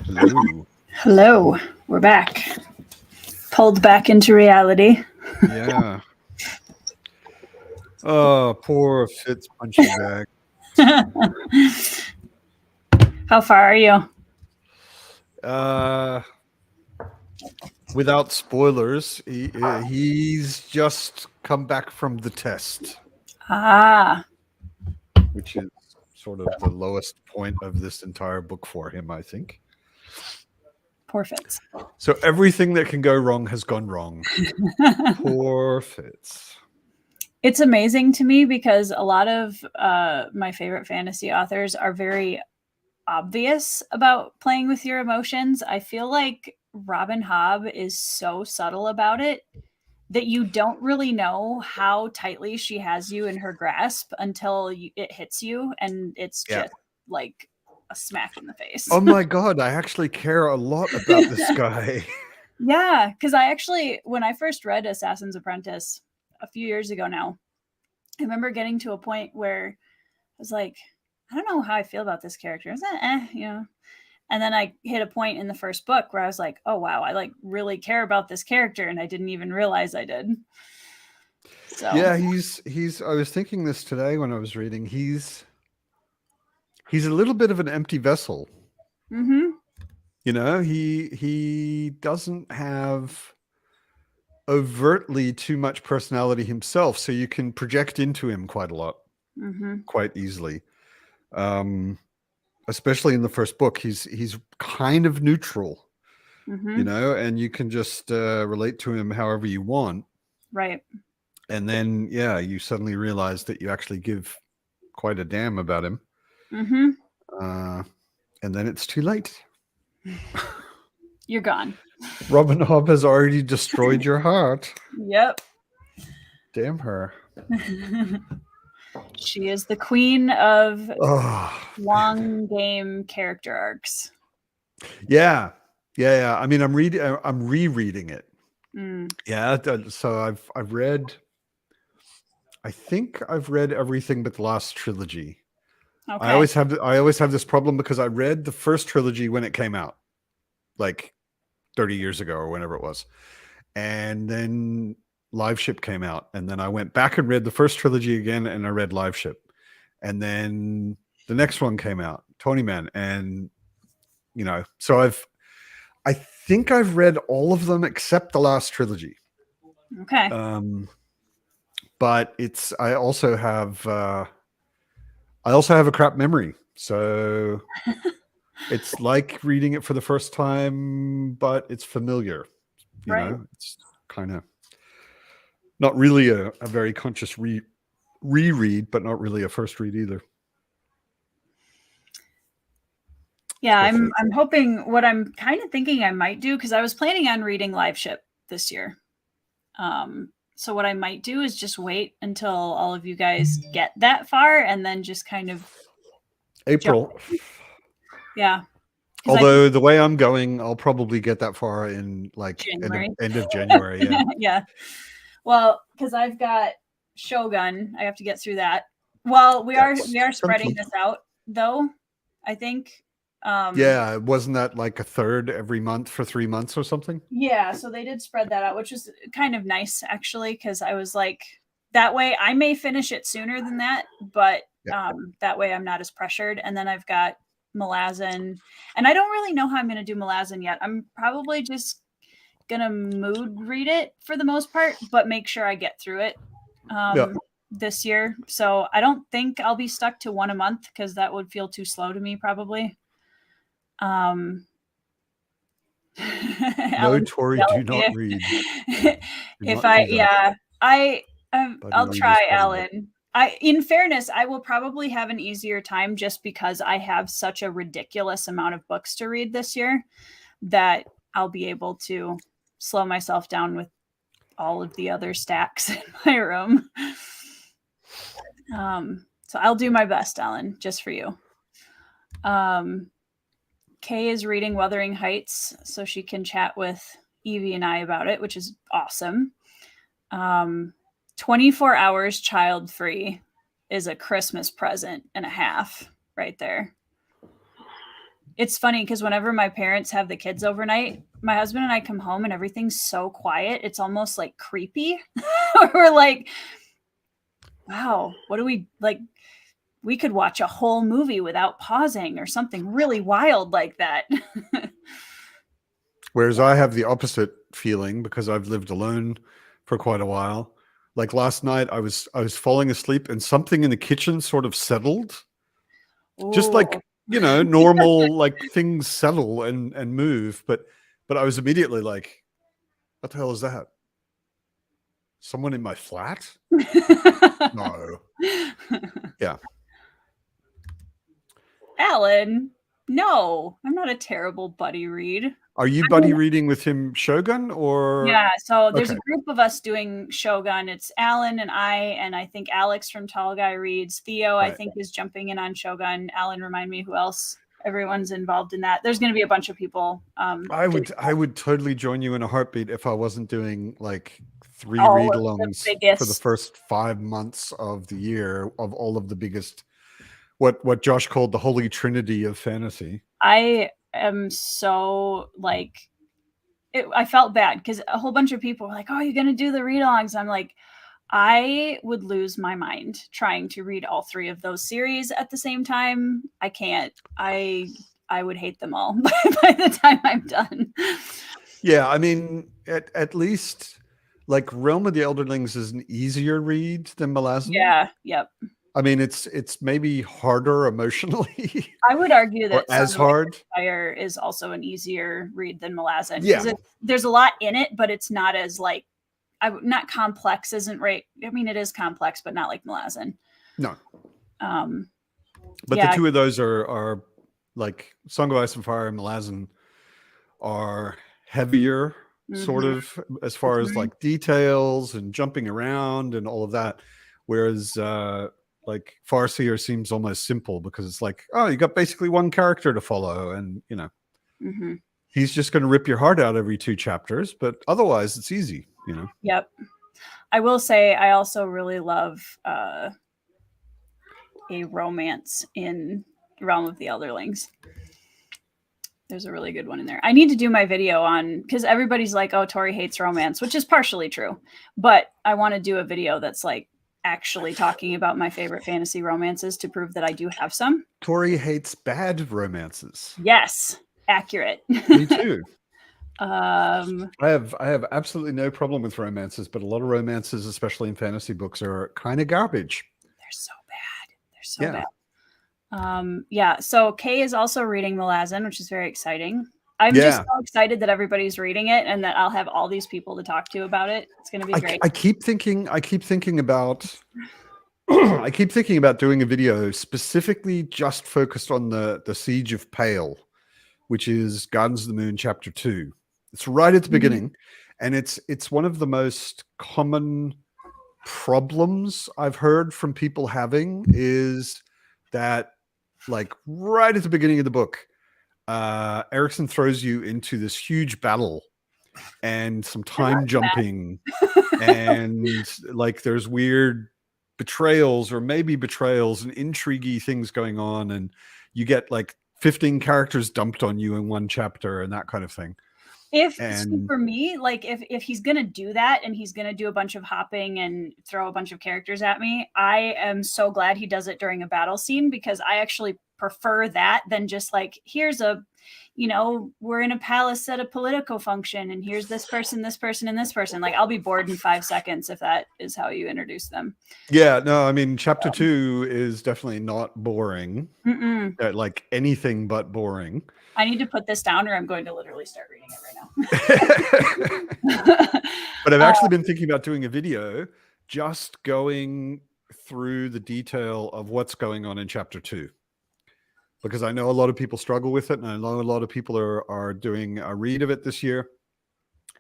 Hello. Hello, we're back. Pulled back into reality. Yeah. Oh, poor Fitz punching bag. How far are you? Without spoilers, he's just come back from the test, Ah, which is sort of the lowest point of this entire book for him, I think. poor Fitz. So everything that can go wrong has gone wrong. Poor Fitz. It's amazing to me because a lot of my favorite fantasy authors are very obvious about playing with your emotions. I feel like Robin Hobb is so subtle about it that you don't really know how tightly she has you in her grasp until it hits you, and it's just like a smack in the face. Oh my God, I actually care a lot about this guy. Yeah, because I actually, when I first read Assassin's Apprentice a few years ago now, I remember getting to a point where I was like, I don't know how I feel about this character. Is that And then I hit a point in the first book where I was like, oh wow, I like really care about this character, and I didn't even realize I did. So Yeah, he's I was thinking this today when I was reading. He's a little bit of an empty vessel. Mm-hmm. You know, he doesn't have overtly too much personality himself, so you can project into him quite a lot, quite easily. Especially in the first book, he's kind of neutral, you know, and you can just relate to him however you want. Right. And then, yeah, you suddenly realize that you actually give quite a damn about him. And then it's too late. You're gone. Robin Hobb has already destroyed your heart. Yep. Damn her. She is the queen of Oh, long game character arcs. yeah. I mean, I'm rereading it. Yeah. So I've read, I think I've read everything but the last trilogy. Okay. I always have this problem because I read the first trilogy when it came out, like 30 years ago or whenever it was. And then Live Ship came out. And then I went back and read the first trilogy again, and I read Live Ship. And then the next one came out, Tony Man. And, you know, so I think I've read all of them except the last trilogy. Okay. But I also have a crap memory. So it's like reading it for the first time, but it's familiar. You know, it's kind of not really a very conscious reread, but not really a first read either. Yeah, I'm hoping, what I'm kind of thinking I might do, because I was planning on reading Live Ship this year. So what I might do is just wait until all of you guys get that far, and then just kind of April. Yeah. Although the way I'm going, I'll probably get that far in like end of January. Yeah. Yeah. Well, because I've got Shogun, I have to get through that. Well, we are spreading this out, though, I think. Yeah, wasn't that like a third every month for 3 months or something? Yeah, so they did spread that out, which was kind of nice, actually, because I was like, that way I may finish it sooner than that, but that way I'm not as pressured. And then I've got Malazan, and I don't really know how I'm going to do Malazan yet. I'm probably just going to mood read it for the most part, but make sure I get through it this year. So I don't think I'll be stuck to one a month, because that would feel too slow to me, probably. No, Tori, do not read. I'll try, Alan. In fairness, I will probably have an easier time just because I have such a ridiculous amount of books to read this year that I'll be able to slow myself down with all of the other stacks in my room. So I'll do my best, Alan, just for you. Kay is reading Wuthering Heights, so she can chat with Evie and I about it, which is awesome. 24 hours child-free is a Christmas present and a half right there. It's funny because whenever my parents have the kids overnight, my husband and I come home and everything's so quiet. It's almost like creepy. We're like, wow, what do we like? We could watch a whole movie without pausing or something really wild like that. Whereas I have the opposite feeling because I've lived alone for quite a while. Like last night, I was falling asleep and something in the kitchen sort of settled, just like, Ooh. normal like things settle and move. But I was immediately like, what the hell is that? Someone in my flat? No. Yeah. Alan, no, I'm not a terrible buddy read. Are you buddy reading with him Shogun or? Yeah, so there's Okay. a group of us doing Shogun. It's Alan and I think Alex from Tall Guy reads. Theo, I Right. think, is jumping in on Shogun. Alan, remind me who else. Everyone's involved in that. There's going to be a bunch of people. I would totally join you in a heartbeat if I wasn't doing like 3 all read of the alongs for the biggest. first 5 months of the year of all of the biggest, what Josh called the holy trinity of fantasy. I am so like, I felt bad because a whole bunch of people were like, "Oh, you're going to do the read alongs." I'm like, I would lose my mind trying to read all 3 of those series at the same time. I can't. I would hate them all by the time I'm done. Yeah, I mean, at least like Realm of the Elderlings is an easier read than Malazan. Yeah, yep. I mean, it's maybe harder emotionally. I would argue that as hard. Fire is also an easier read than Malazan. Yeah, there's a lot in it, but it's not as like not complex. Isn't right? I mean, it is complex, but not like Malazan. No. But the 2 of those are like Song of Ice and Fire and Malazan are heavier, sort of, as far as like details and jumping around and all of that. Whereas like Farseer seems almost simple because it's like, oh, you got basically one character to follow, and he's just going to rip your heart out every 2 chapters, but otherwise it's easy, Yep. I will say I also really love a romance in Realm of the Elderlings. There's a really good one in there. I need to do my video on, because everybody's like, oh, Tori hates romance, which is partially true, but I want to do a video that's like actually talking about my favorite fantasy romances to prove that I do have some. Tori hates bad romances. Yes, accurate. Me too. I have absolutely no problem with romances, but a lot of romances, especially in fantasy books, are kind of garbage. They're so bad. Yeah. So Kay is also reading Malazan, which is very exciting. I'm just so excited that everybody's reading it and that I'll have all these people to talk to about it. It's going to be great. I keep thinking about I keep thinking about doing a video specifically just focused on the Siege of Pale, which is Gardens of the Moon chapter 2. It's right at the beginning, and it's one of the most common problems I've heard from people having is that, like, right at the beginning of the book, Erickson throws you into this huge battle and some time jumping and like there's weird betrayals or maybe betrayals and intriguey things going on, and you get like 15 characters dumped on you in one chapter and that kind of thing. For me, like if he's gonna do that and he's gonna do a bunch of hopping and throw a bunch of characters at me, I am so glad he does it during a battle scene, because I actually prefer that than just like, here's a, we're in a palace at a political function and here's this person, and this person. Like, I'll be bored in 5 seconds if that is how you introduce them. Yeah, no, I mean, chapter 2 is definitely not boring. Like anything but boring. I need to put this down or I'm going to literally start reading it right now. But I've actually been thinking about doing a video just going through the detail of what's going on in chapter 2. Because I know a lot of people struggle with it, and I know a lot of people are doing a read of it this year.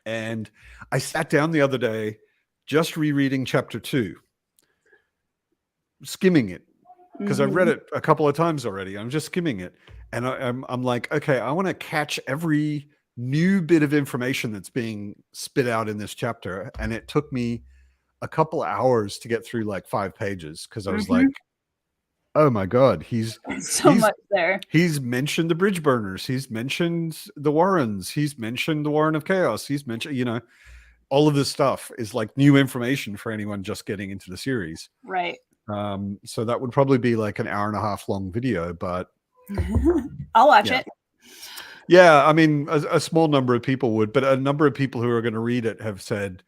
And I sat down the other day just rereading chapter 2, skimming it, because I've read it a couple of times already. I'm just skimming it. And I'm like, okay, I want to catch every new bit of information that's being spit out in this chapter. And it took me a couple hours to get through like 5 pages because I was like, Oh my God, So much there. He's mentioned the Bridge Burners. He's mentioned the Warrens. He's mentioned the Warren of Chaos. He's mentioned, all of this stuff is like new information for anyone just getting into the series. Right. So that would probably be like an hour and a half long video, but I'll watch it. Yeah, I mean, a small number of people would, but a number of people who are going to read it have said,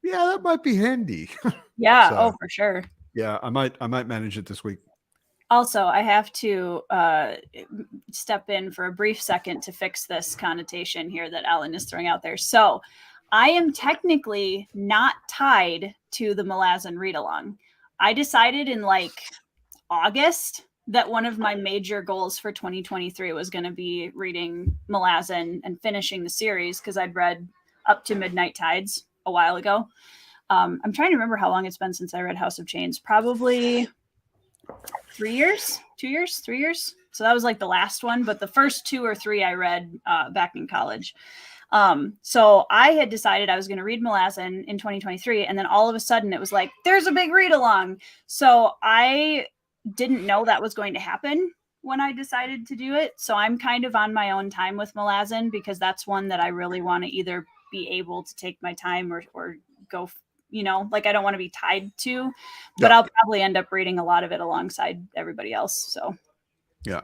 "Yeah, that might be handy." Yeah. So, Oh, for sure. Yeah, I might manage it this week. Also, I have to step in for a brief second to fix this connotation here that Alan is throwing out there. So, I am technically not tied to the Malazan read along. I decided in like August that one of my major goals for 2023 was going to be reading Malazan and finishing the series because I'd read up to Midnight Tides a while ago. I'm trying to remember how long it's been since I read House of Chains. Probably 3 years, 2 years, 3 years. So that was like the last one, but the first 2 or 3 I read back in college. So I had decided I was going to read Malazan in 2023. And then all of a sudden it was like, there's a big read along. So I didn't know that was going to happen when I decided to do it. So I'm kind of on my own time with Malazan because that's one that I really want to either be able to take my time or go, like I don't want to be tied to, but I'll probably end up reading a lot of it alongside everybody else. So yeah.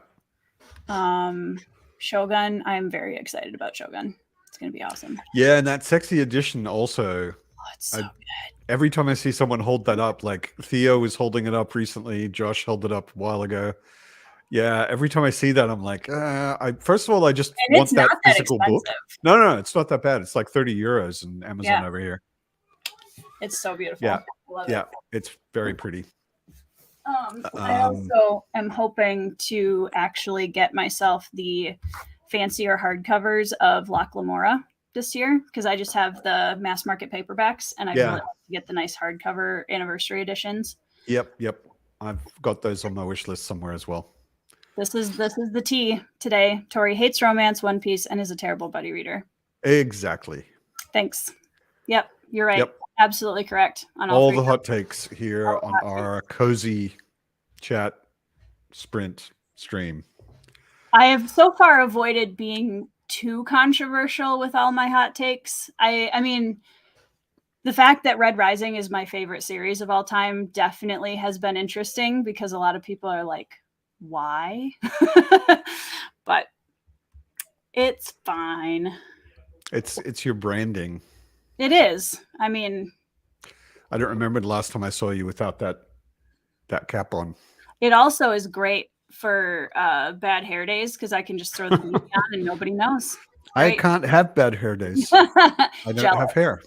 Shogun, I'm very excited about Shogun. It's going to be awesome. Yeah, and that sexy edition also. Oh, it's so good. Every time I see someone hold that up, like Theo was holding it up recently, Josh held it up a while ago. Yeah, every time I see that, I'm like, first of all, I just want that physical book. No, it's not that bad. It's like 30 euros in Amazon over here. It's so beautiful. Yeah, love it. It's very pretty. I also am hoping to actually get myself the fancier hardcovers of Loch Lamora this year because I just have the mass market paperbacks and I really like to get the nice hardcover anniversary editions. Yep. I've got those on my wish list somewhere as well. This is the tea today. Tori hates romance, One Piece, and is a terrible buddy reader. Exactly. Thanks. Yep, you're right. Yep. Absolutely correct. On all the hot takes here on our cozy chat sprint stream. I have so far avoided being too controversial with all my hot takes. I mean, the fact that Red Rising is my favorite series of all time definitely has been interesting because a lot of people are like, why? But it's fine. It's your branding. It is. I mean, I don't remember the last time I saw you without that cap on. It also is great for bad hair days because I can just throw the beanie on and nobody knows. Right? I can't have bad hair days. I don't have hair.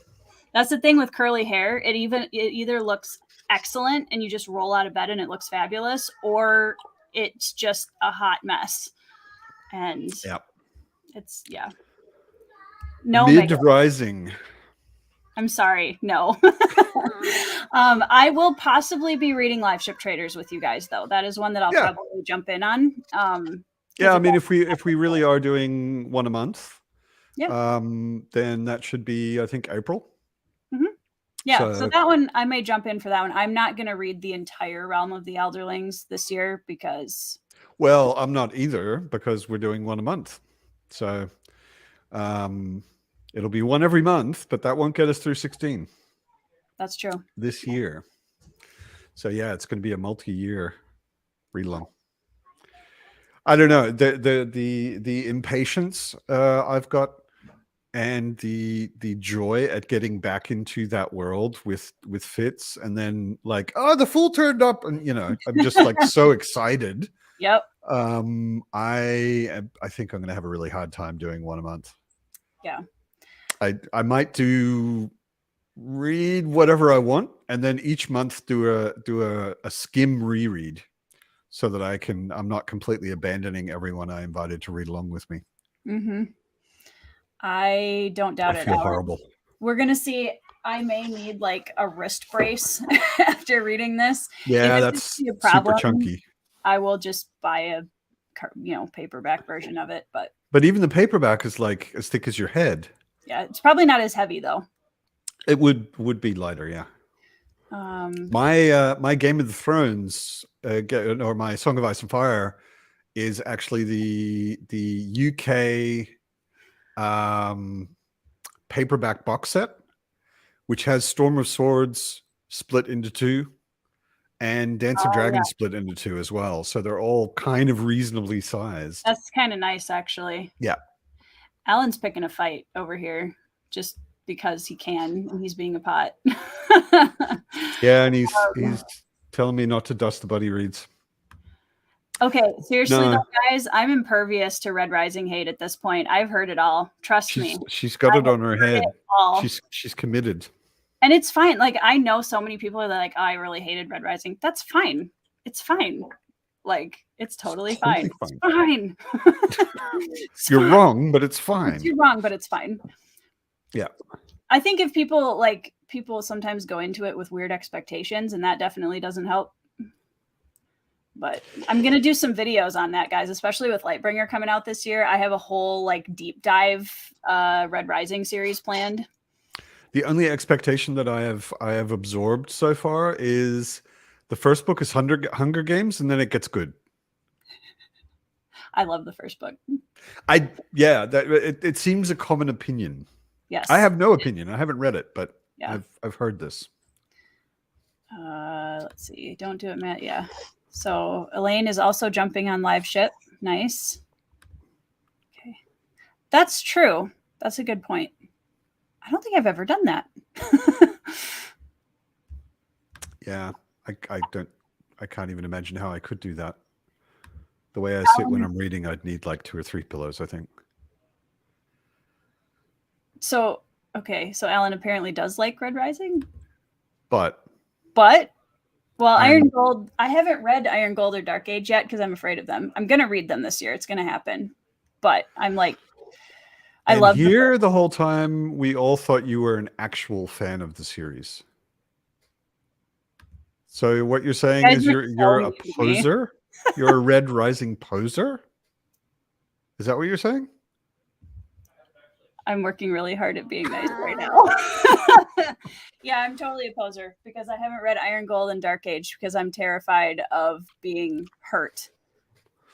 That's the thing with curly hair. It either looks excellent and you just roll out of bed and it looks fabulous, or it's just a hot mess. And it's no mid-rising. I'm sorry, no. I will possibly be reading Live Ship Traders with you guys, though. That is one that I'll probably jump in on. I mean, if we really are doing one a month, then that should be, I think, April. Mm-hmm. Yeah, so that one, I may jump in for that one. I'm not going to read the entire Realm of the Elderlings this year because... Well, I'm not either because we're doing one a month. So... it'll be one every month, but that won't get us through 16. That's true. This year. So it's going to be a multi-year read along. I don't know. The impatience I've got and the joy at getting back into that world with Fitz and then like, oh, the fool turned up and I'm just like so excited. Yep. I think I'm going to have a really hard time doing one a month. Yeah. I might read whatever I want and then each month do a skim reread so that I'm not completely abandoning everyone I invited to read along with me. Mm-hmm. I don't doubt it. I feel horrible. We're going to see. I may need like a wrist brace after reading this. Yeah, that's super chunky. I will just buy a paperback version of it. But even the paperback is like as thick as your head. Yeah, it's probably not as heavy though. It would be lighter, yeah. My Game of the Thrones or my Song of Ice and Fire is actually the UK paperback box set, which has Storm of Swords split into two and Dance of Dragons split into two as well. So they're all kind of reasonably sized. That's kind of nice, actually. Yeah. Alan's picking a fight over here just because he can, and he's being a pot. Yeah, and he's telling me not to dust the buddy reads. Okay, seriously, though, guys, I'm impervious to Red Rising hate at this point. I've heard it all. Trust me. She's got it on her head. She's committed. And it's fine. Like, I know so many people are like, oh, I really hated Red Rising. That's fine. It's fine. Like, it's totally fine. It's fine. You're wrong, but it's fine. You're wrong, but it's fine. Yeah. I think if people sometimes go into it with weird expectations, and that definitely doesn't help. But I'm going to do some videos on that, guys, especially with Lightbringer coming out this year. I have a whole deep dive Red Rising series planned. The only expectation that I have absorbed so far is the first book is Hunger Games, and then it gets good. I love the first book. It seems a common opinion. Yes. I have no opinion. I haven't read it, but yeah. I've heard this. Let's see. Don't do it, Matt. Yeah. So Elaine is also jumping on live ship. Nice. Okay. That's true. That's a good point. I don't think I've ever done that. Yeah. I can't even imagine how I could do that. The way I sit when I'm reading, I'd need 2 or 3 pillows, I think. So, okay. So Alan apparently does like Red Rising. But well, Iron Gold, I haven't read Iron Gold or Dark Age yet because I'm afraid of them. I'm going to read them this year. It's going to happen. But I'm I love here the whole time we all thought you were an actual fan of the series. So what you're saying is you're a poser? You're a Red Rising poser? Is that what you're saying? I'm working really hard at being nice right now. Yeah, I'm totally a poser because I haven't read Iron Gold and Dark Age because I'm terrified of being hurt.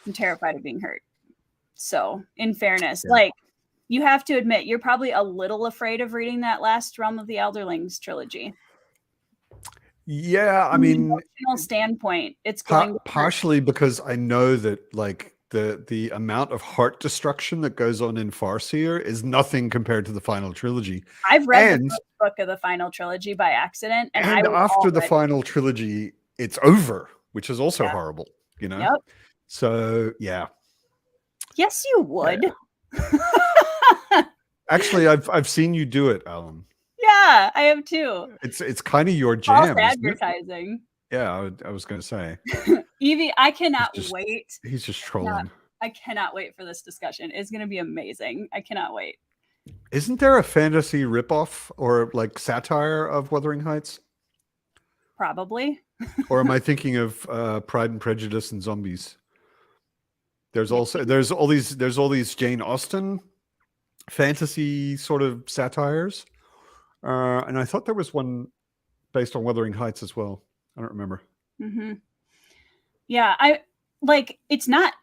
I'm terrified of being hurt. So, in fairness, you have to admit, you're probably a little afraid of reading that last Realm of the Elderlings trilogy. Yeah, I From mean, an emotional standpoint, it's going partially because I know that the amount of heart destruction that goes on in Farseer is nothing compared to the final trilogy. I've read the first book of the final trilogy by accident, and after the final trilogy, it's over, which is also horrible. You know. Yep. So yeah. Yes, you would. Yeah. Actually, I've seen you do it, Alan. Yeah, I have too. It's kind of your jam. Advertising. Yeah, I was going to say. Evie, I cannot wait. He's just trolling. I cannot wait for this discussion. It's going to be amazing. I cannot wait. Isn't there a fantasy ripoff or satire of Wuthering Heights? Probably. Or am I thinking of Pride and Prejudice and Zombies? There's all these Jane Austen fantasy sort of satires. And I thought there was one based on Wuthering Heights as well. I don't remember. Mm-hmm. Yeah, it's not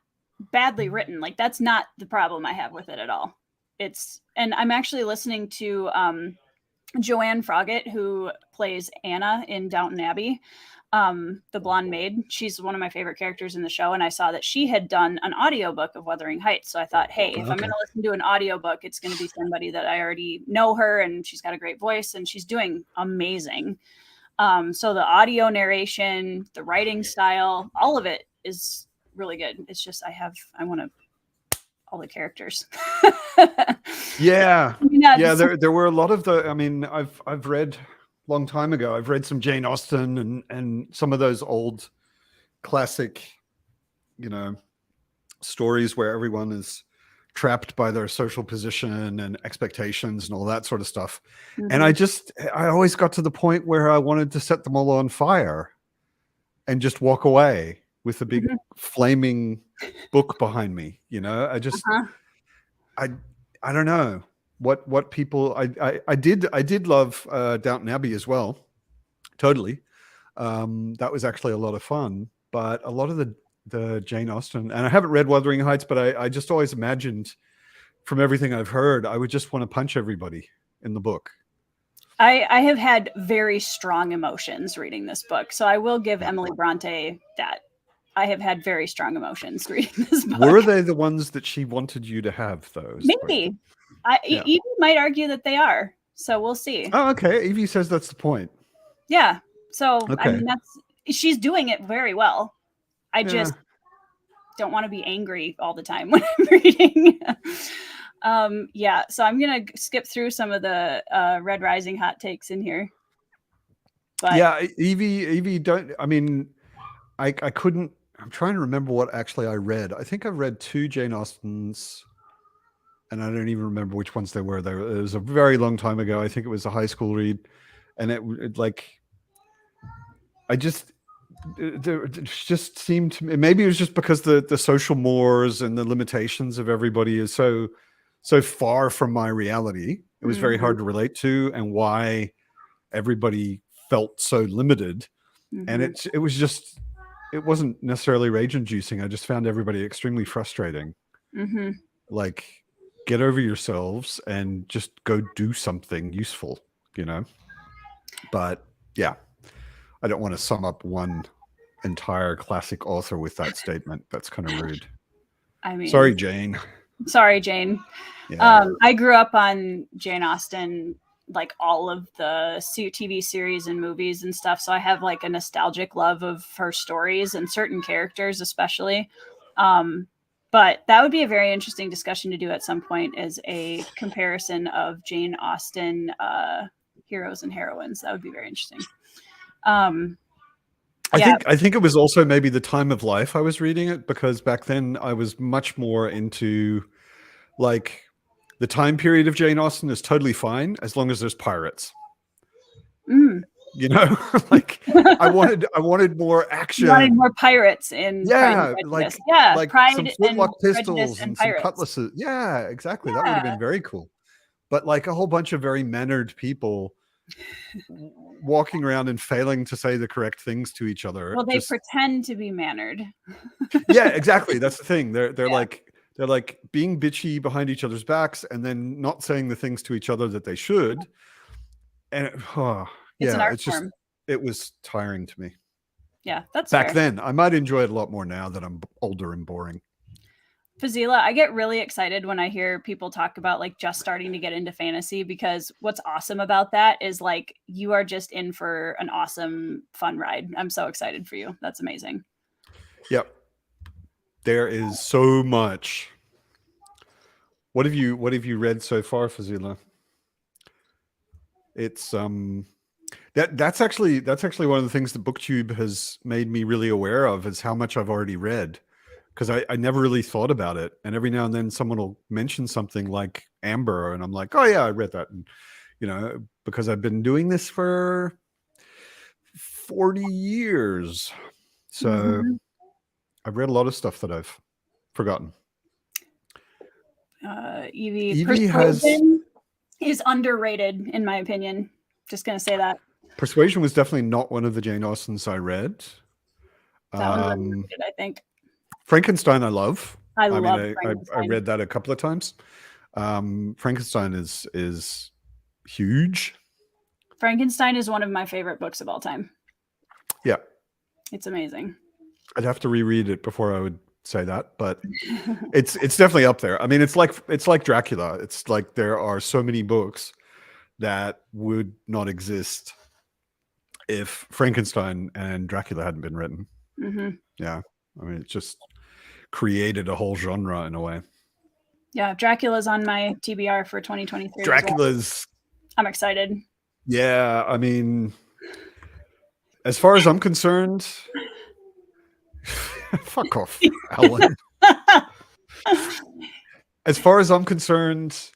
badly written. That's not the problem I have with it at all. And I'm actually listening to Joanne Froggatt, who plays Anna in Downton Abbey, the blonde maid. She's one of my favorite characters in the show, and I saw that she had done an audiobook of Wuthering Heights. So I thought, hey, if I'm going to listen to an audiobook, it's going to be somebody that I already know her, and she's got a great voice, and she's doing amazing. So the audio narration, the writing style, all of it is really good. It's just I want to all the characters. Yeah. There were a lot of I've read long time ago. I've read some Jane Austen and some of those old classic, stories where everyone is trapped by their social position and expectations and all that sort of stuff. Mm-hmm. And I always got to the point where I wanted to set them all on fire and just walk away with a big flaming book behind me. I just, I don't know what people, I did love Downton Abbey as well. Totally. That was actually a lot of fun. but a lot of the Jane Austen, and I haven't read Wuthering Heights, but I just always imagined from everything I've heard, I would just want to punch everybody in the book. I have had very strong emotions reading this book, so I will give Emily Bronte that. I have had very strong emotions reading this book. Were they the ones that she wanted you to have, though? Maybe. Evie might argue that they are, so we'll see. Oh, okay. Evie says that's the point. Yeah. So Okay. I mean, she's doing it very well. I just don't want to be angry all the time when I'm reading. Yeah. So I'm gonna skip through some of the Red Rising hot takes in here. But yeah, Evie, don't. I mean, I couldn't. I'm trying to remember what actually I read. I think I read 2 Jane Austens, and I don't even remember which ones they were. It was a very long time ago. I think it was a high school read, and it like, I just, it just seemed to me, maybe it was just because the social mores and the limitations of everybody is so far from my reality. It was very hard to relate to, and why everybody felt so limited. And it was just, it wasn't necessarily rage inducing. I just found everybody extremely frustrating. Like, get over yourselves and just go do something useful, you know? But yeah, I don't want to sum up one entire classic author with that statement. That's kind of rude. I mean, sorry, Jane. Yeah. I grew up on Jane Austen, like all of the TV series and movies and stuff. So I have like a nostalgic love of her stories and certain characters, especially. But that would be a very interesting discussion to do at some point, as a comparison of Jane Austen heroes and heroines. That would be very interesting. I think it was also maybe the time of life I was reading it, because back then I was much more into, like, the time period of Jane Austen is totally fine as long as there's pirates. You know, like I wanted more action. You wanted more pirates in Like Pride some flintlock pistols and some cutlasses. Yeah, exactly. That would have been very cool. But like a whole bunch of very mannered people walking around and failing to say the correct things to each other. Well, they pretend to be mannered. Yeah, exactly. That's the thing. They're like being bitchy behind each other's backs and then not saying the things to each other that they should. And it was tiring to me. Yeah, that's back then. I might enjoy it a lot more now that I'm older and boring. Fazila, I get really excited when I hear people talk about like just starting to get into fantasy, because what's awesome about that is like you are just in for an awesome, fun ride. I'm so excited for you. That's amazing. Yep. There is so much. What have you read so far, Fazila? It's that's actually one of the things that BookTube has made me really aware of, is how much I've already read, because I never really thought about it. And every now and then someone will mention something like Amber, and I'm like, oh yeah, I read that. And you know, because I've been doing this for 40 years, so I've read a lot of stuff that I've forgotten. Evie is underrated, in my opinion. Just gonna say that. Persuasion was definitely not one of the Jane Austens I read. That one underrated, I think. Frankenstein I love. I read that a couple of times. Frankenstein is huge. Frankenstein is one of my favorite books of all time. Yeah. It's amazing. I'd have to reread it before I would say that, but it's definitely up there. I mean, it's like Dracula. It's like there are so many books that would not exist if Frankenstein and Dracula hadn't been written. Yeah. I mean, it just created a whole genre in a way. Yeah, Dracula's on my TBR for 2023. Dracula's. I'm excited. Yeah, I mean, as far as I'm concerned, fuck off, Alan. As far as I'm concerned,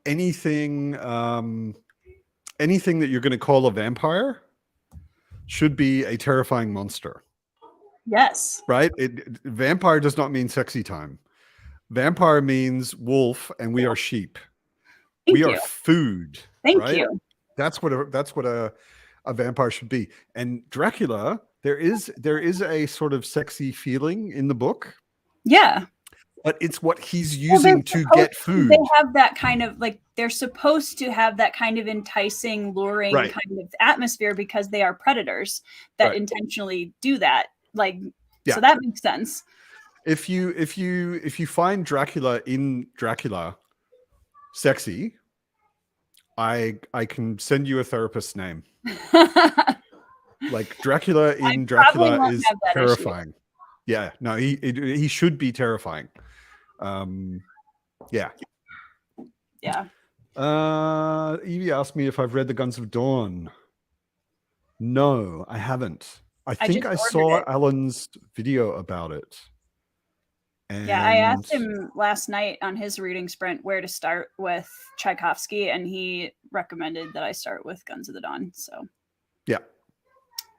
anything that you're going to call a vampire should be a terrifying monster. Yes. Right? Vampire does not mean sexy time. Vampire means wolf, and we are sheep. We are food. Thank you. That's what a vampire should be. And Dracula, there is a sort of sexy feeling in the book. Yeah. But it's what he's using to get food. They have that kind of like, they're supposed to have that kind of enticing, luring kind of atmosphere because they are predators that intentionally do that. Like, so that makes sense. If you find Dracula in Dracula sexy, I can send you a therapist's name. Like Dracula in Dracula is terrifying. Issue. Yeah, no, he should be terrifying. Yeah. Evie asked me if I've read The Guns of Dawn. No, I haven't. I think I saw Alan's video about it. And yeah, I asked him last night on his reading sprint where to start with Tchaikovsky, and he recommended that I start with Guns of the Dawn. So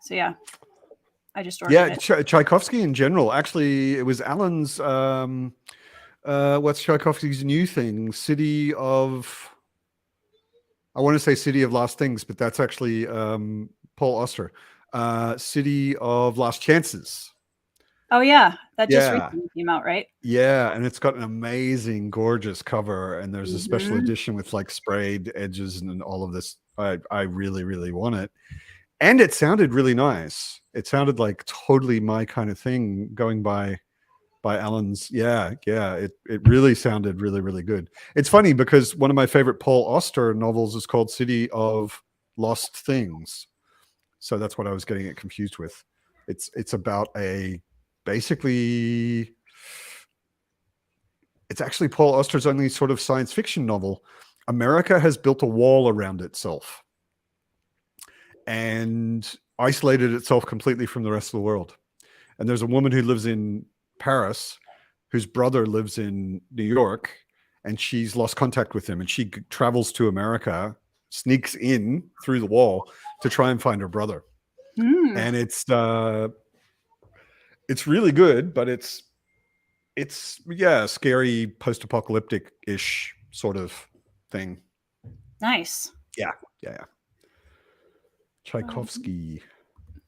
yeah, I just ordered it. Tchaikovsky in general. Actually, it was Alan's. What's Tchaikovsky's new thing? City of. I want to say City of Last Things, but that's actually Paul Auster. City of Last Chances. Oh yeah, that just recently came out, right? Yeah, and it's got an amazing, gorgeous cover, and there's a special edition with like sprayed edges and all of this. I really, really want it, and it sounded really nice. It sounded like totally my kind of thing. Going by Alan's, it really sounded really, really good. It's funny because one of my favorite Paul Auster novels is called City of Lost Things, so that's what I was getting it confused with. It's about basically, it's actually Paul Auster's only sort of science fiction novel. America has built a wall around itself and isolated itself completely from the rest of the world. And there's a woman who lives in Paris whose brother lives in New York, and she's lost contact with him. And she travels to America, sneaks in through the wall to try and find her brother. And it's really good, but it's scary post-apocalyptic-ish sort of thing. Nice. Yeah. Tchaikovsky.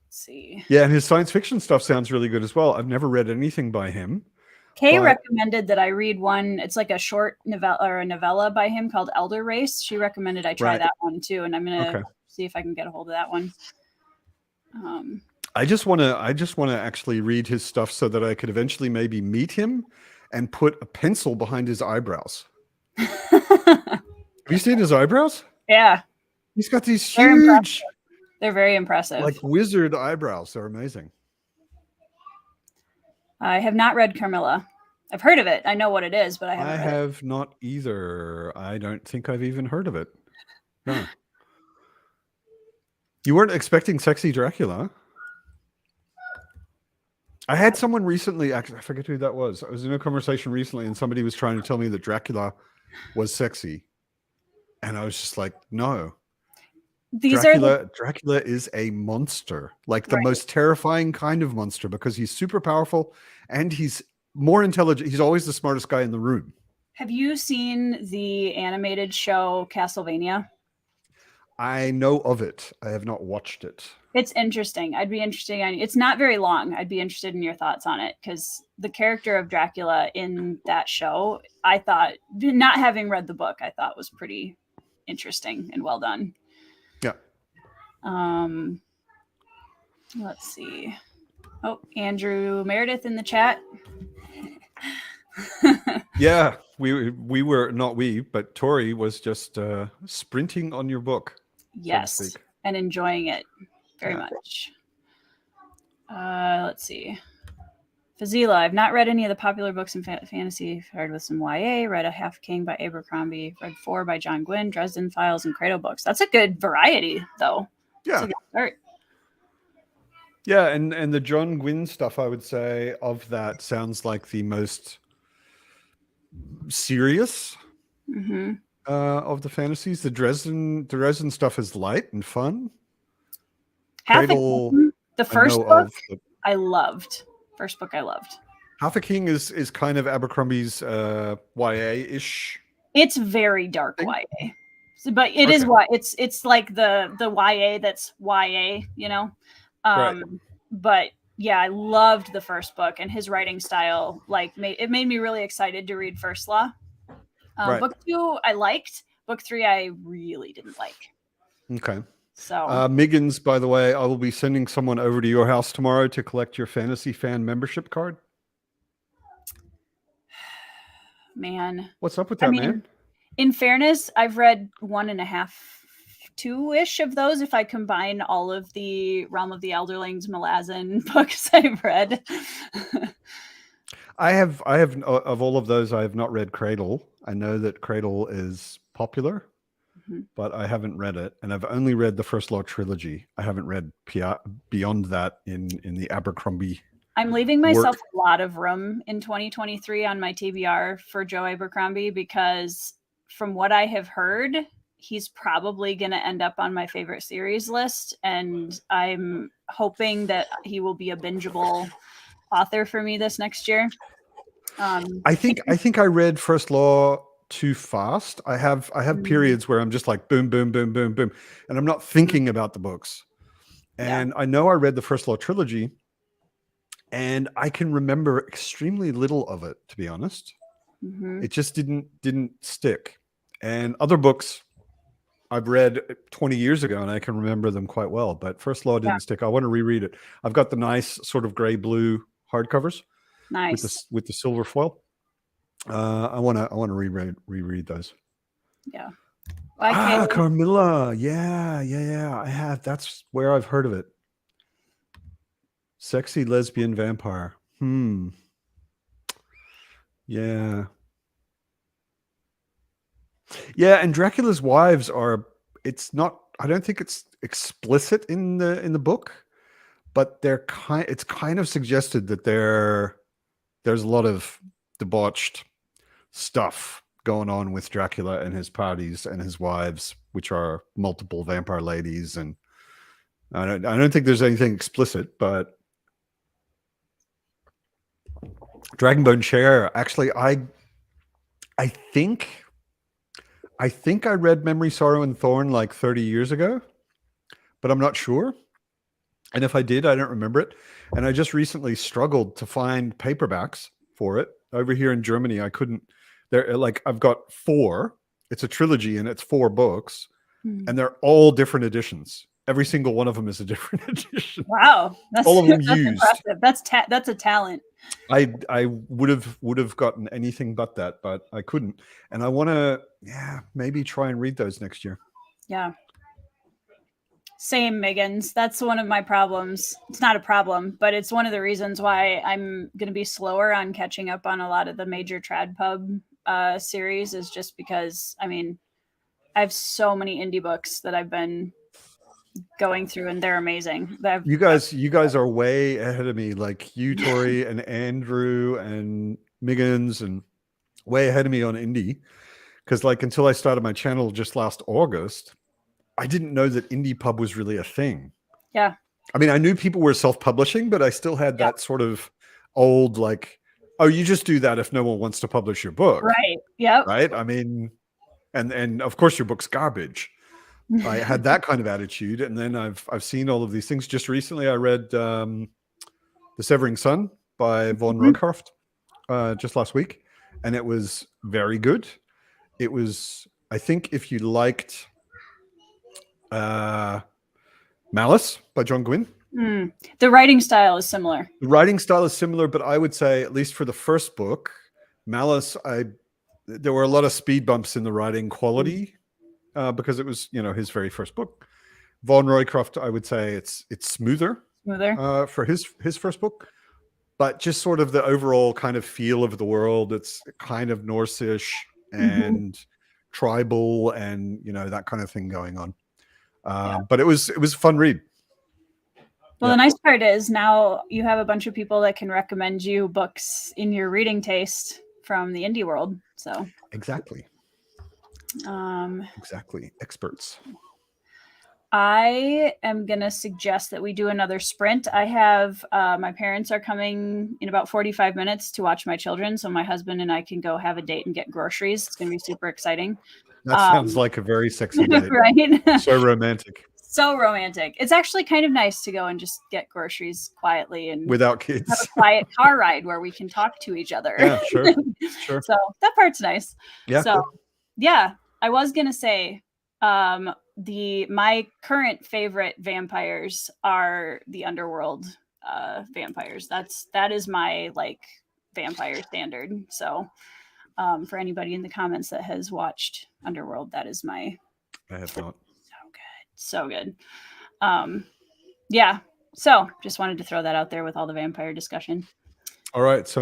Let's see. Yeah, and his science fiction stuff sounds really good as well. I've never read anything by him. Kay recommended that I read one. It's like a short novella or a novella by him called Elder Race. She recommended I try that one too, and I'm gonna see if I can get a hold of that one. I just want to actually read his stuff so that I could eventually maybe meet him and put a pencil behind his eyebrows. Have you seen his eyebrows? Yeah. He's got these huge. They're very impressive. Like wizard eyebrows. They're amazing. I have not read Carmilla. I've heard of it. I know what it is, but I haven't read it. I have not either. I don't think I've even heard of it. No. You weren't expecting sexy Dracula? I had someone recently, I forget who that was. I was in a conversation recently and somebody was trying to tell me that Dracula was sexy. And I was just like, no. Dracula is a monster, like the most terrifying kind of monster, because he's super powerful and he's more intelligent. He's always the smartest guy in the room. Have you seen the animated show Castlevania? I know of it. I have not watched it. It's interesting. I'd be interested. It's not very long. I'd be interested in your thoughts on it, because the character of Dracula in that show, I thought, not having read the book, I thought was pretty interesting and well done. Yeah. Let's see. Oh, Andrew Meredith in the chat. Yeah, we were not but Tori was just sprinting on your book. Yes, so and enjoying it very much. Let's see. Fazila, I've not read any of the popular books in fantasy. Started with some YA, read A Half King by Abercrombie, read 4 by John Gwynne, Dresden Files, and Credo books. That's a good variety, though. Yeah. That's a good start. Yeah, and the John Gwynne stuff, I would say, of that sounds like the most serious of the fantasies. The Dresden stuff is light and fun. Cradle, the first book I loved. First book I loved. Half a King is kind of Abercrombie's YA-ish. It's very dark YA. But it is it's like the YA that's YA, you know. Right. but yeah, I loved the first book, and his writing style made me really excited to read First Law. Right. Book 2 I liked. Book 3 I really didn't like. Okay. So Miggins, by the way, I will be sending someone over to your house tomorrow to collect your fantasy fan membership card. Man, What's up with that, man? In fairness, I've read 1.5, 2-ish of those if I combine all of the Realm of the Elderlings, Malazan books I've read. I have of all of those, I have not read Cradle. I know that Cradle is popular, but I haven't read it, and I've only read the First Law trilogy. I haven't read beyond that in the Abercrombie. I'm leaving myself a lot of room in 2023 on my TBR for Joe Abercrombie, because from what I have heard, he's probably going to end up on my favorite series list, and I'm hoping that he will be a bingeable author for me this next year. I think I read First Law too fast. I have periods where I'm just like boom, boom, boom, boom, boom, and I'm not thinking about the books. And I know I read the First Law trilogy, and I can remember extremely little of it, to be honest. It just didn't stick. And other books I've read 20 years ago, and I can remember them quite well, but First Law didn't stick. I want to reread it. I've got the nice sort of gray blue hardcovers, nice with the silver foil. I want to reread those. Yeah. Carmilla. Yeah. I have. That's where I've heard of it. Sexy lesbian vampire. Yeah. Yeah, and Dracula's wives are, it's not, I don't think it's explicit in the book, but it's kind of suggested that there's a lot of debauched stuff going on with Dracula and his parties and his wives, which are multiple vampire ladies. And I don't think there's anything explicit, but Dragonbone Chair, actually, I think I read Memory, Sorrow, and Thorn like 30 years ago, but I'm not sure. And if I did, I don't remember it. And I just recently struggled to find paperbacks for it. Over here in Germany, I couldn't. I've got 4. It's a trilogy, and it's 4 books, and they're all different editions. Every single one of them is a different edition. Wow, all of them that's used. Impressive. That's a talent. I would have gotten anything but that, but I couldn't. And I want to, maybe try and read those next year. Yeah. Same, Miggins. That's one of my problems. It's not a problem, but it's one of the reasons why I'm going to be slower on catching up on a lot of the major trad pub series, is just because, I have so many indie books that I've been going through, and they're amazing. You guys are way ahead of me, like you, Tori, and Andrew and Miggins, and way ahead of me on indie, because until I started my channel just last August, I didn't know that indie pub was really a thing. Yeah. I knew people were self-publishing, but I still had that sort of old, oh, you just do that if no one wants to publish your book. Right. Yep. Right. And of course your book's garbage. I had that kind of attitude. And then I've seen all of these things. Just recently I read The Severing Sun by von Roycroft just last week. And it was very good. It was, I think, if you liked Malice by John Gwynne. The writing style is similar. The writing style is similar, but I would say, at least for the first book, Malice, there were a lot of speed bumps in the writing quality because it was, his very first book. Von Roycroft, I would say it's smoother for his first book, but just sort of the overall kind of feel of the world. It's kind of Norse-ish and tribal, and that kind of thing going on. But it was a fun read. Well, the nice part is now you have a bunch of people that can recommend you books in your reading taste from the indie world. So exactly. Exactly. Experts. I am going to suggest that we do another sprint. I have my parents are coming in about 45 minutes to watch my children, so my husband and I can go have a date and get groceries. It's going to be super exciting. That sounds like a very sexy date. Right? So romantic. so romantic. It's actually kind of nice to go and just get groceries quietly and Without have kids. a quiet car ride where we can talk to each other. Yeah, sure. Sure. So that part's nice. Yeah. So yeah, I was gonna say, my current favorite vampires are the underworld vampires. That is my like vampire standard. So for anybody in the comments that has watched Underworld, that is my I have not. so good. Yeah. So just wanted to throw that out there with all the vampire discussion. All right. So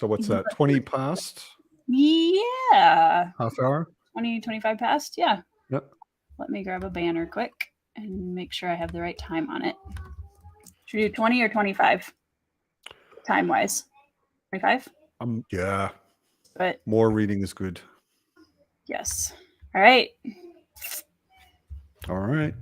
what's that? 20 past? Yeah. Half hour? 20, 25 past. Yeah. Yep. Let me grab a banner quick and make sure I have the right time on it. Should we do 20 or 25 time wise? 25? Yeah. But more reading is good. Yes. All right. All right.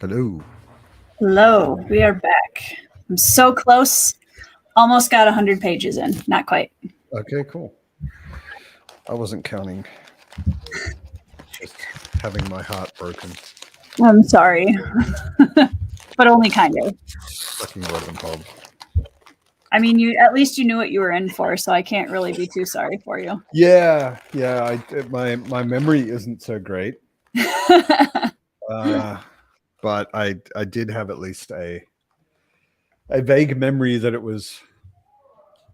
Hello. Hello, we are back. I'm so close. Almost got 100 pages in. Not quite. Okay, cool. I wasn't counting. Just having my heart broken. I'm sorry. But only kind of. Fucking Robin Hobb. I mean, at least you knew what you were in for, so I can't really be too sorry for you. Yeah. My memory isn't so great. But I did have at least a vague memory that it was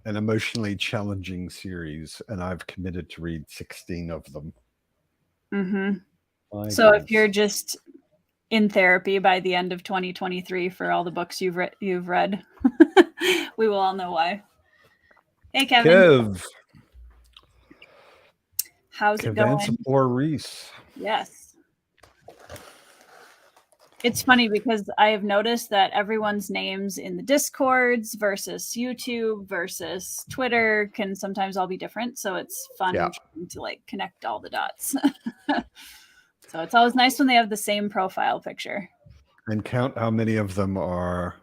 an emotionally challenging series, and I've committed to read 16 of them. Mm-hmm. So if you're just in therapy by the end of 2023 for all the books you've read, we will all know why. Hey, Kevin. Kev. How's it going? Reese. Yes. It's funny because I have noticed that everyone's names in the Discords versus YouTube versus Twitter can sometimes all be different. So it's fun trying to like connect all the dots. So it's always nice when they have the same profile picture. And count how many of them are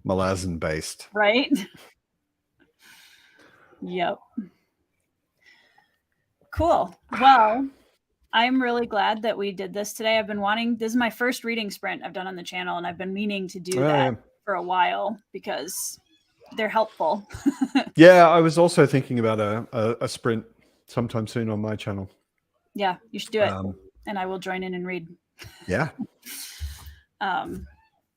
Malazan based. Right? Yep. Cool. Well, I'm really glad that we did this today. This is my first reading sprint I've done on the channel, and I've been meaning to do that for a while because they're helpful. Yeah, I was also thinking about a sprint sometime soon on my channel. Yeah, you should do it. And I will join in and read. Yeah.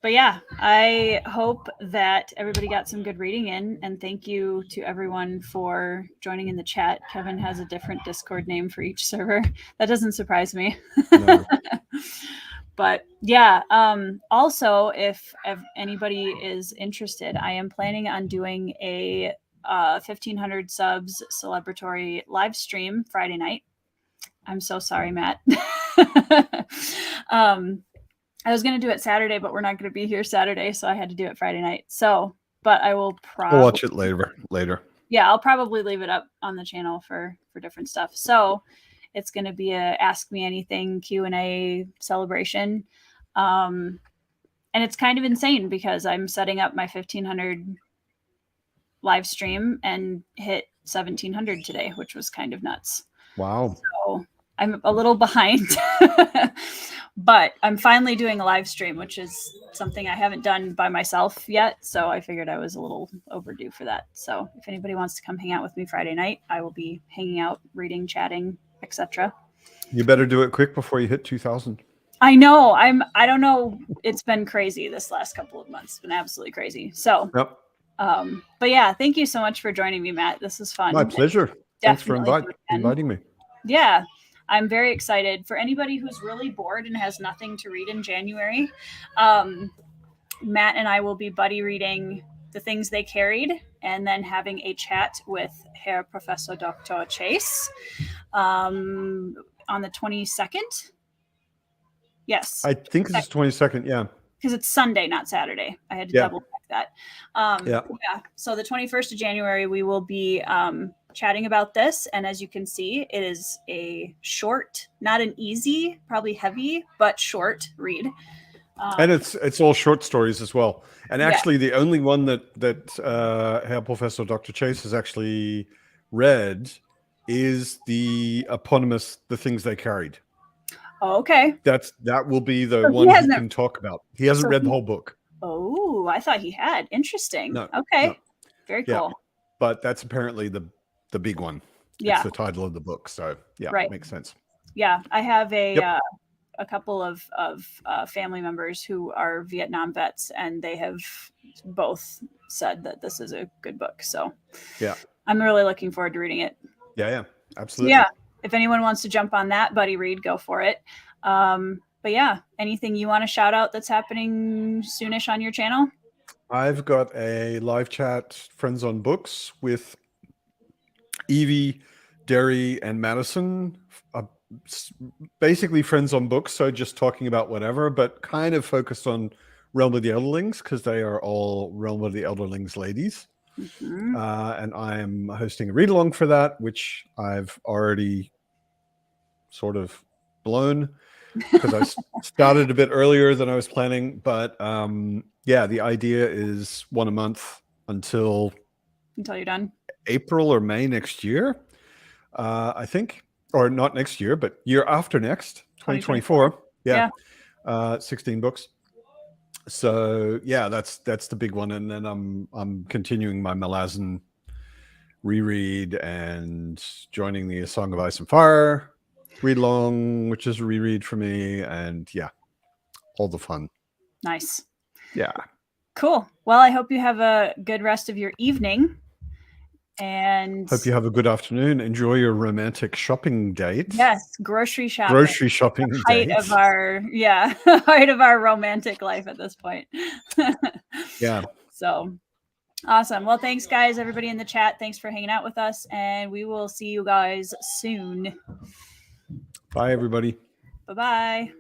But yeah, I hope that everybody got some good reading in, and thank you to everyone for joining in the chat. Kevin has a different Discord name for each server. That doesn't surprise me. No. But yeah, also if anybody is interested, I am planning on doing a 1,500 subs celebratory live stream Friday night. I'm so sorry, Matt. I was going to do it Saturday, but we're not going to be here Saturday, so I had to do it Friday night. So, but I will probably watch it later. Yeah, I'll probably leave it up on the channel for different stuff. So it's going to be a Ask Me Anything Q&A celebration. And it's kind of insane because I'm setting up my 1,500 live stream and hit 1,700 today, which was kind of nuts. Wow. So I'm a little behind, but I'm finally doing a live stream, which is something I haven't done by myself yet. So I figured I was a little overdue for that. So if anybody wants to come hang out with me Friday night, I will be hanging out, reading, chatting, etc. You better do it quick before you hit 2,000. I know. I don't know. It's been crazy this last couple of months. It's been absolutely crazy. So, yep. But yeah, thank you so much for joining me, Matt. This is fun. My pleasure. Thanks for inviting me. Yeah. I'm very excited. For anybody who's really bored and has nothing to read in January, Matt and I will be buddy reading The Things They Carried and then having a chat with Herr Professor Dr. Chase on the 22nd. Yes. I think it's 22nd, yeah. Because it's Sunday, not Saturday. I had to double check that. Yeah. So the 21st of January, we will be chatting about this. And as you can see, it is a short, not an easy, probably heavy, but short read. And it's all short stories as well. And actually, the only one that Herr Professor Dr. Chase has actually read is the eponymous The Things They Carried. Oh, okay. That will be the one he can talk about. He hasn't read the whole book. Oh, I thought he had. Interesting. No, okay. No. Very cool. Yeah. But that's apparently the big one. Yeah. It's the title of the book. So yeah, right. Makes sense. Yeah. I have a couple of family members who are Vietnam vets, and they have both said that this is a good book. So yeah, I'm really looking forward to reading it. Yeah, absolutely. So, yeah. If anyone wants to jump on that buddy read, go for it. But yeah, anything you want to shout out that's happening soonish on your channel? I've got a live chat, Friends on Books, with Evie, Derry, and Madison. Basically Friends on Books, so just talking about whatever, but kind of focused on Realm of the Elderlings because they are all Realm of the Elderlings ladies. Mm-hmm. And I am hosting a read-along for that, which I've already sort of blown. because I started a bit earlier than I was planning. But yeah, the idea is one a month until you're done. April or May next year, I think. Or not next year, but year after next, 2024. Yeah. 16 books. So yeah, that's the big one. And then I'm continuing my Malazan reread and joining the A Song of Ice and Fire read along, which is a reread for me. And yeah, all the fun. Nice. Yeah. Cool. Well, I hope you have a good rest of your evening. And hope you have a good afternoon. Enjoy your romantic shopping date. Yes, grocery shopping. Grocery shopping height date. Of our height of our romantic life at this point. Yeah. So awesome. Well, thanks guys, everybody in the chat. Thanks for hanging out with us, and we will see you guys soon. Bye everybody. Bye-bye.